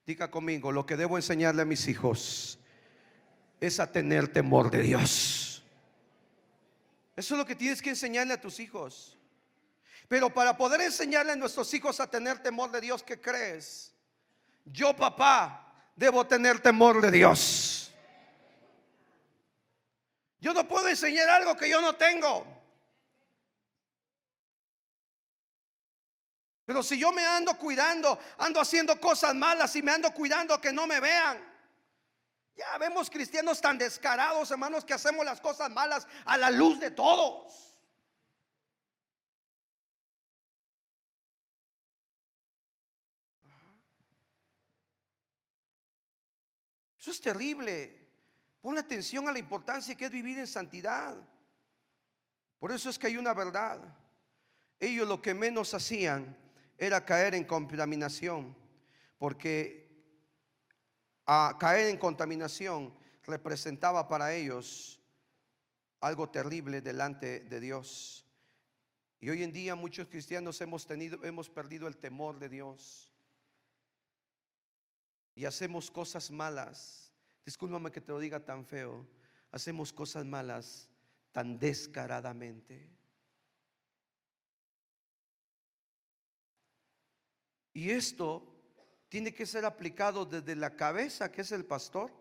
Speaker 1: diga conmigo, lo que debo enseñarle a mis hijos es a tener temor de Dios. Eso es lo que tienes que enseñarle a tus hijos. Pero para poder enseñarle a nuestros hijos a tener temor de Dios, ¿qué crees? Yo, papá, debo tener temor de Dios. Yo no puedo enseñar algo que yo no tengo. Pero si yo me ando cuidando, ando haciendo cosas malas y me ando cuidando que no me vean. Ya vemos cristianos tan descarados, hermanos, que hacemos las cosas malas a la luz de todos. Eso es terrible. Ponle atención a la importancia que es vivir en santidad. Por eso es que hay una verdad: ellos lo que menos hacían era caer en contaminación, porque a caer en contaminación representaba para ellos algo terrible delante de Dios. Y hoy en día muchos cristianos hemos perdido el temor de Dios y hacemos cosas malas. Discúlpame que te lo diga tan feo, hacemos cosas malas tan descaradamente. Y esto tiene que ser aplicado desde la cabeza, que es el pastor,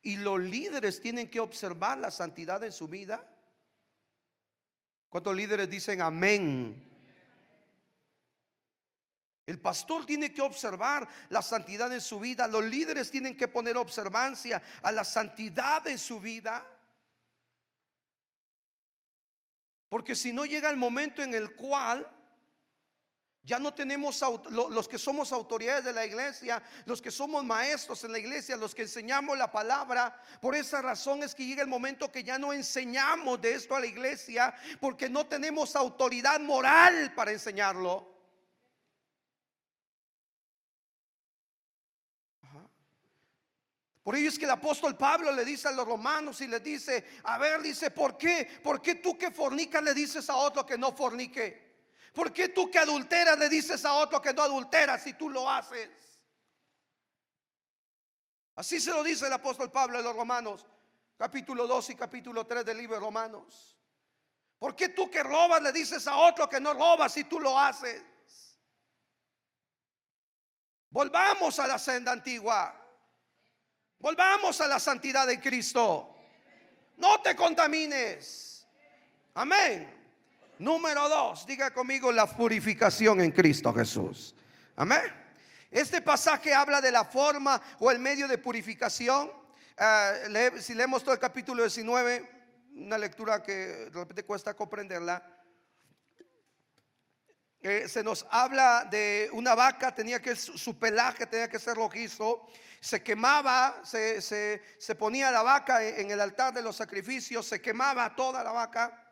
Speaker 1: y los líderes tienen que observar la santidad en su vida. ¿Cuántos líderes dicen amén? El pastor tiene que observar la santidad en su vida. Los líderes tienen que poner observancia a la santidad en su vida. Porque si no, llega el momento en el cual ya no tenemos los que somos autoridades de la iglesia, los que somos maestros en la iglesia, los que enseñamos la palabra. Por esa razón es que llega el momento que ya no enseñamos de esto a la iglesia, porque no tenemos autoridad moral para enseñarlo. Por ello es que el apóstol Pablo le dice a los romanos y les dice: a ver, dice, ¿por qué tú que fornicas le dices a otro que no fornique? ¿Por qué tú que adulteras le dices a otro que no adultera si tú lo haces? Así se lo dice el apóstol Pablo a los romanos, capítulo 2 y capítulo 3 del libro de Romanos. ¿Por qué tú que robas le dices a otro que no robas si tú lo haces? Volvamos a la senda antigua. Volvamos a la santidad de Cristo. No te contamines. Amén. Número 2, diga conmigo, la purificación en Cristo Jesús. Amén. Este pasaje habla de la forma o el medio de purificación. Si leemos todo el capítulo 19, una lectura que de repente cuesta comprenderla. Se nos habla de una vaca, tenía que su pelaje tenía que ser rojizo. Se quemaba, se ponía la vaca en el altar de los sacrificios, se quemaba toda la vaca.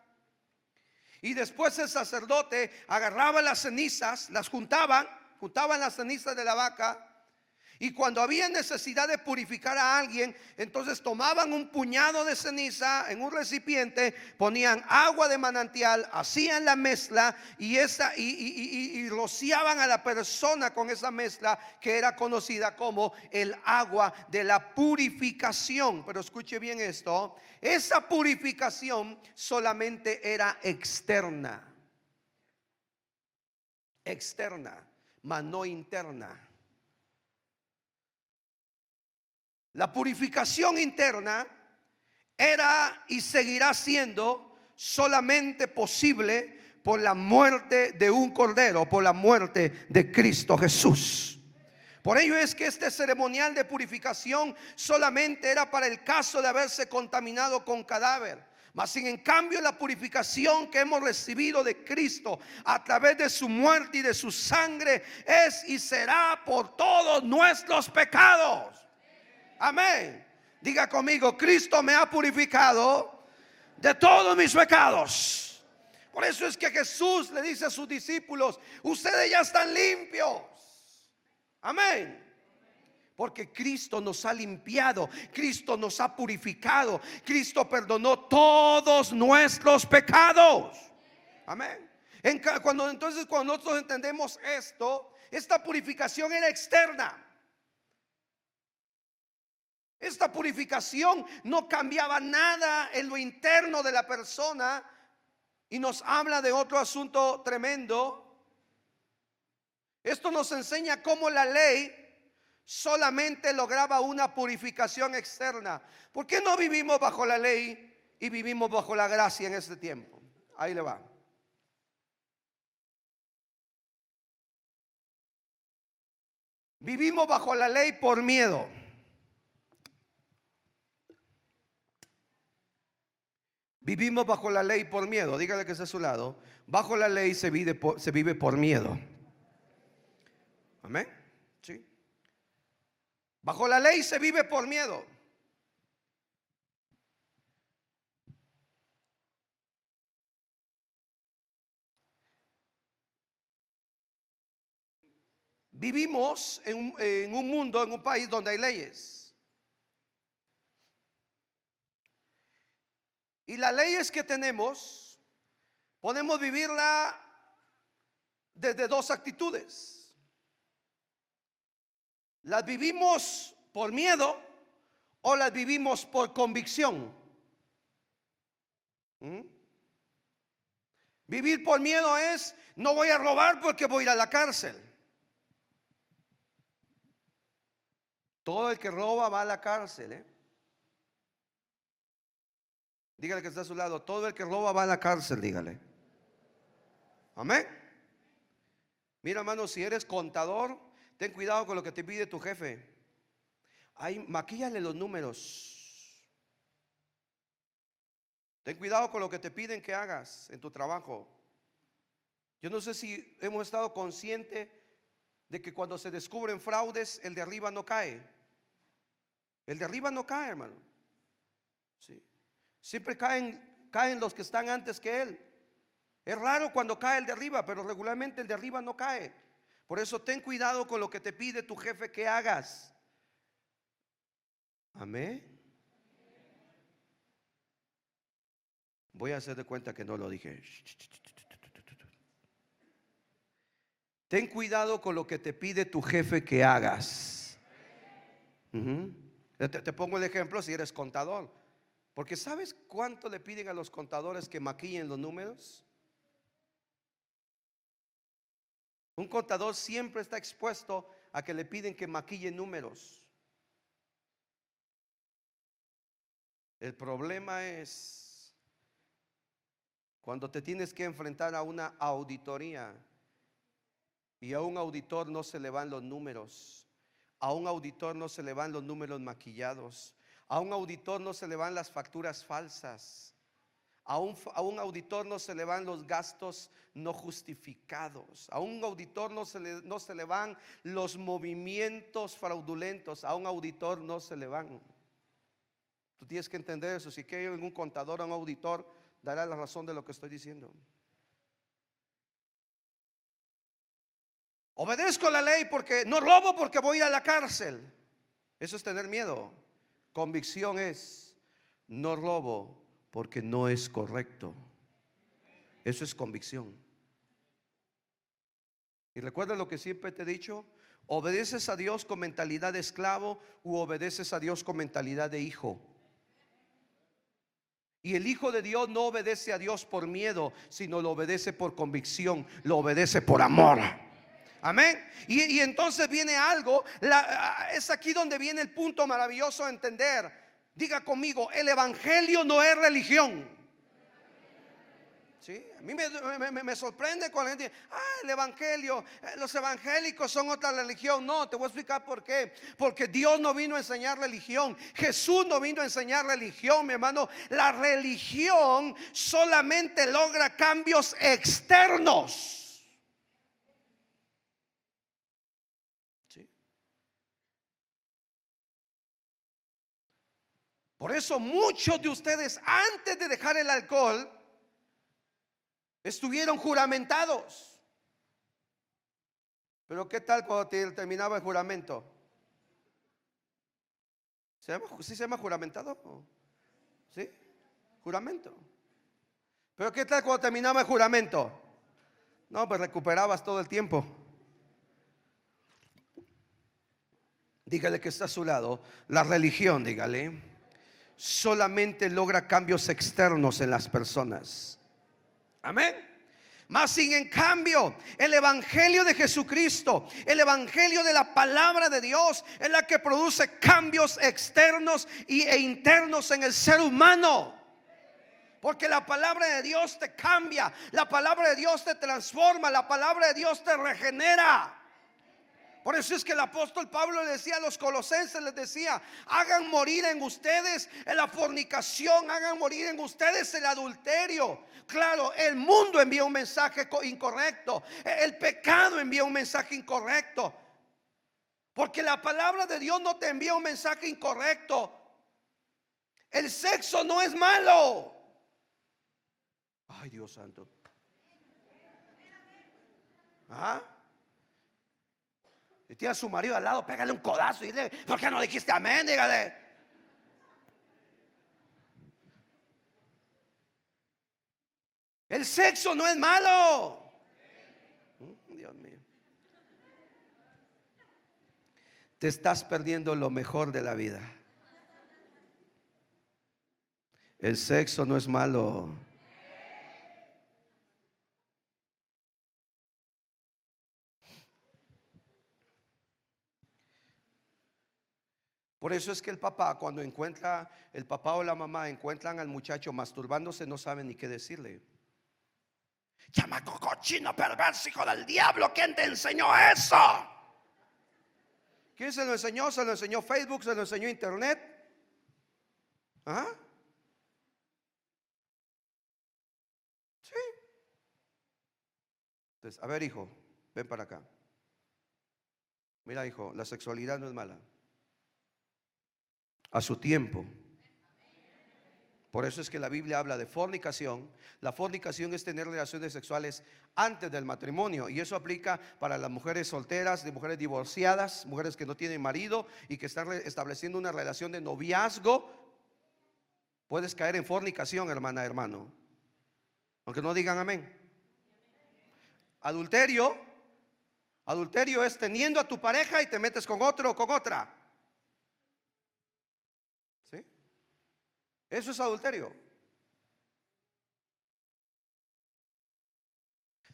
Speaker 1: Y después el sacerdote agarraba las cenizas, las juntaban las cenizas de la vaca. Y cuando había necesidad de purificar a alguien, entonces tomaban un puñado de ceniza en un recipiente, ponían agua de manantial, hacían la mezcla y rociaban a la persona con esa mezcla que era conocida como el agua de la purificación. Pero escuche bien esto, esa purificación solamente era externa, mas no interna. La purificación interna era y seguirá siendo solamente posible por la muerte de un cordero, por la muerte de Cristo Jesús. Por ello es que este ceremonial de purificación solamente era para el caso de haberse contaminado con cadáver. Mas sin en cambio la purificación que hemos recibido de Cristo a través de su muerte y de su sangre es y será por todos nuestros pecados. Amén. Diga conmigo, Cristo me ha purificado de todos mis pecados. Por eso es que Jesús le dice a sus discípulos: ustedes ya están limpios. Amén. Porque Cristo nos ha limpiado, Cristo nos ha purificado, Cristo perdonó todos nuestros pecados. Amén. Cuando nosotros entendemos esto, esta purificación era externa. Esta purificación no cambiaba nada en lo interno de la persona. Y nos habla de otro asunto tremendo. Esto nos enseña cómo la ley solamente lograba una purificación externa. ¿Por qué no vivimos bajo la ley y vivimos bajo la gracia en este tiempo? Ahí le va. Vivimos bajo la ley por miedo. Vivimos bajo la ley por miedo. Dígale que está a su lado. Bajo la ley se vive por miedo. Amén. Sí. Bajo la ley se vive por miedo. Vivimos en un mundo, en un país donde hay leyes. Y las leyes que tenemos, podemos vivirla desde dos actitudes. Las vivimos por miedo o las vivimos por convicción. Vivir por miedo es: no voy a robar porque voy a ir a la cárcel. Todo el que roba va a la cárcel, Dígale que está a su lado: todo el que roba va a la cárcel, dígale. Amén. Mira, hermano, si eres contador, ten cuidado con lo que te pide tu jefe. Maquíllale los números. Ten cuidado con lo que te piden que hagas en tu trabajo. Yo no sé si hemos estado conscientes de que cuando se descubren fraudes, el de arriba no cae. El de arriba no cae, hermano. Sí. Siempre caen los que están antes que él. Es raro cuando cae el de arriba, pero regularmente el de arriba no cae. Por eso ten cuidado con lo que te pide tu jefe que hagas. Amén. Voy a hacer de cuenta que no lo dije. Ten cuidado con lo que te pide tu jefe que hagas. Te pongo el ejemplo si eres contador. Porque ¿sabes cuánto le piden a los contadores que maquillen los números? Un contador siempre está expuesto a que le piden que maquille números. El problema es cuando te tienes que enfrentar a una auditoría y a un auditor no se le van los números. A un auditor no se le van los números maquillados. A un auditor no se le van las facturas falsas. A un auditor no se le van los gastos no justificados. A un auditor no se le van los movimientos fraudulentos. A un auditor no se le van. Tú tienes que entender eso. Si quiero un contador o un auditor, dará la razón de lo que estoy diciendo. Obedezco la ley porque no robo porque voy a la cárcel. Eso es tener miedo. Convicción es: no robo porque no es correcto. Eso es convicción. Y recuerda lo que siempre te he dicho: ¿obedeces a Dios con mentalidad de esclavo u obedeces a Dios con mentalidad de hijo? Y el hijo de Dios no obedece a Dios por miedo, sino lo obedece por convicción, lo obedece por amor. Amén. Y entonces viene algo, es aquí donde viene el punto maravilloso de entender. Diga conmigo: el evangelio no es religión. ¿Sí? A mí me sorprende cuando la gente dice: el evangelio, los evangélicos son otra religión. No, te voy a explicar por qué. Porque Dios no vino a enseñar religión. Jesús no vino a enseñar religión, mi hermano. La religión solamente logra cambios externos. Por eso muchos de ustedes, antes de dejar el alcohol, estuvieron juramentados. Pero ¿qué tal cuando terminaba el juramento? ¿Sí se llama juramentado? ¿Sí? Juramento. Pero ¿qué tal cuando terminaba el juramento? No, pues recuperabas todo el tiempo. Dígale que está a su lado: la religión, dígale, solamente logra cambios externos en las personas. Amén. Mas sin en cambio, el evangelio de Jesucristo, el evangelio de la palabra de Dios, es la que produce cambios externos e internos en el ser humano. Porque la palabra de Dios te cambia, la palabra de Dios te transforma, la palabra de Dios te regenera. Por eso es que el apóstol Pablo le decía a los colosenses, les decía: hagan morir en ustedes en la fornicación, hagan morir en ustedes el adulterio. Claro, el mundo envía un mensaje incorrecto, el pecado envía un mensaje incorrecto. Porque la palabra de Dios no te envía un mensaje incorrecto. El sexo no es malo. Ay, Dios santo. ¿Ah? Si tiene a su marido al lado, pégale un codazo y dile: ¿por qué no dijiste amén? Dígale. El sexo no es malo. Dios mío. Te estás perdiendo lo mejor de la vida. El sexo no es malo. Por eso es que el papá, cuando encuentra, el papá o la mamá encuentran al muchacho masturbándose, no saben ni qué decirle. Chamaco cochino, perverso, hijo del diablo, ¿quién te enseñó eso? ¿Quién se lo enseñó? ¿Se lo enseñó Facebook? ¿Se lo enseñó Internet? ¿Ah? Sí. Entonces, a ver, hijo, ven para acá. Mira, hijo, la sexualidad no es mala. A su tiempo. Por eso es que la Biblia habla de fornicación. La fornicación es tener relaciones sexuales antes del matrimonio, y eso aplica para las mujeres solteras, de mujeres divorciadas, mujeres que no tienen marido y que están estableciendo una relación de noviazgo. Puedes caer en fornicación, hermana, hermano, aunque no digan amén. Adulterio es teniendo a tu pareja y te metes con otro o con otra. ¿Sí? Eso es adulterio.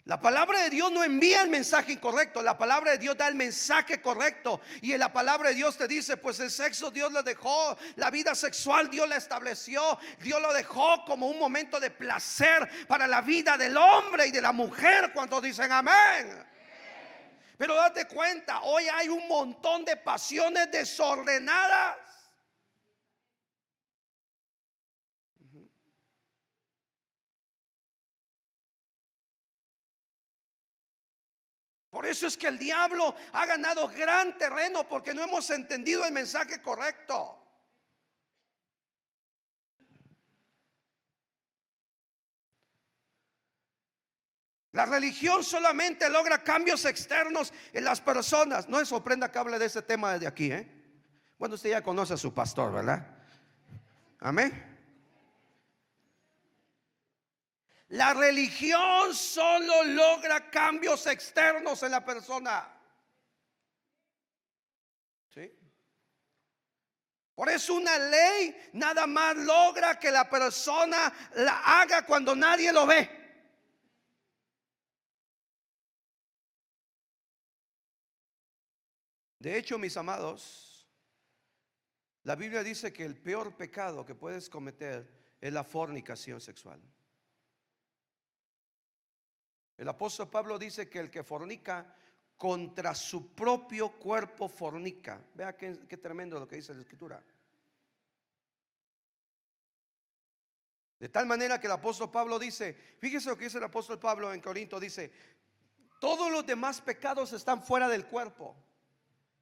Speaker 1: La palabra de Dios no envía el mensaje incorrecto. La palabra de Dios da el mensaje correcto. Y en la palabra de Dios te dice: pues el sexo Dios lo dejó, la vida sexual Dios la estableció, Dios lo dejó como un momento de placer para la vida del hombre y de la mujer. ¿Cuántos dicen amén? Pero date cuenta, hoy hay un montón de pasiones desordenadas. Por eso es que el diablo ha ganado gran terreno, porque no hemos entendido el mensaje correcto. La religión solamente logra cambios externos en las personas. No me sorprenda que hable de ese tema desde aquí, Bueno, usted ya conoce a su pastor, ¿verdad? Amén. La religión solo logra cambios externos en la persona. ¿Sí? Por eso una ley nada más logra que la persona la haga cuando nadie lo ve. De hecho, mis amados, la Biblia dice que el peor pecado que puedes cometer es la fornicación sexual. El apóstol Pablo dice que el que fornica contra su propio cuerpo fornica. Vea qué tremendo lo que dice la Escritura. De tal manera que el apóstol Pablo dice, fíjese lo que dice el apóstol Pablo en Corinto, dice: todos los demás pecados están fuera del cuerpo,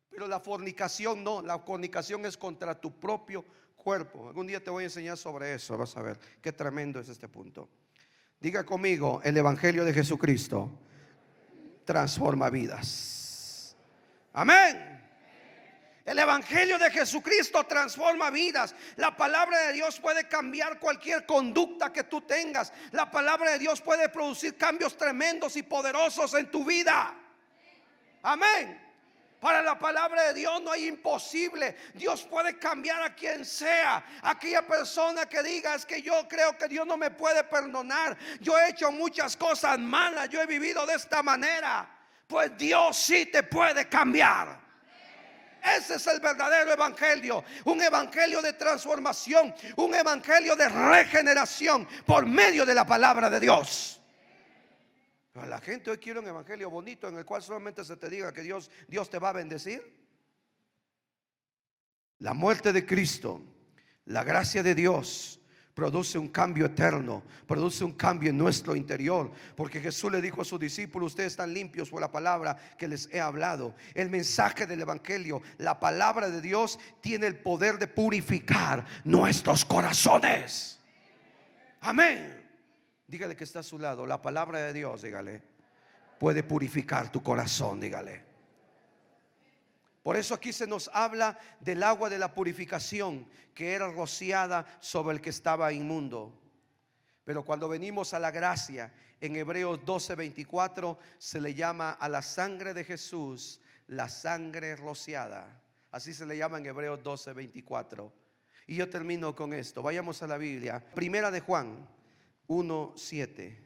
Speaker 1: pero la fornicación no. La fornicación es contra tu propio cuerpo. Algún día te voy a enseñar sobre eso, vas a ver qué tremendo es este punto. Diga conmigo: el evangelio de Jesucristo transforma vidas. Amén. El evangelio de Jesucristo transforma vidas. La palabra de Dios puede cambiar cualquier conducta que tú tengas. La palabra de Dios puede producir cambios tremendos y poderosos en tu vida. Amén. Para la palabra de Dios no hay imposible. Dios puede cambiar a quien sea. Aquella persona que diga: es que yo creo que Dios no me puede perdonar, yo he hecho muchas cosas malas, yo he vivido de esta manera. Pues Dios sí te puede cambiar. Ese es el verdadero evangelio. Un evangelio de transformación, un evangelio de regeneración por medio de la palabra de Dios. La gente hoy quiere un evangelio bonito en el cual solamente se te diga que Dios te va a bendecir. La muerte de Cristo, la gracia de Dios, produce un cambio eterno, produce un cambio en nuestro interior. Porque Jesús le dijo a sus discípulos: ustedes están limpios por la palabra que les he hablado. El mensaje del evangelio, la palabra de Dios, tiene el poder de purificar nuestros corazones. Amén. Dígale que está a su lado: la palabra de Dios, dígale, puede purificar tu corazón, dígale. Por eso aquí se nos habla del agua de la purificación que era rociada sobre el que estaba inmundo. Pero cuando venimos a la gracia, en Hebreos 12:24 se le llama a la sangre de Jesús la sangre rociada. Así se le llama en Hebreos 12:24. Y yo termino con esto. Vayamos a la Biblia. Primera de Juan 1:7.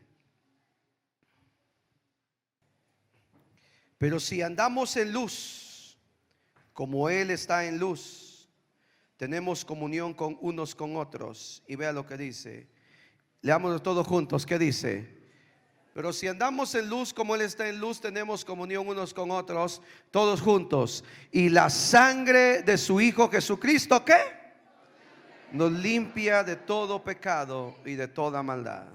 Speaker 1: Pero si andamos en luz, como Él está en luz, tenemos comunión con unos con otros. Y vea lo que dice. Leámoslo todos juntos. ¿Qué dice? Pero si andamos en luz como Él está en luz, tenemos comunión unos con otros, todos juntos. Y la sangre de su Hijo Jesucristo, ¿qué? Nos limpia de todo pecado y de toda maldad.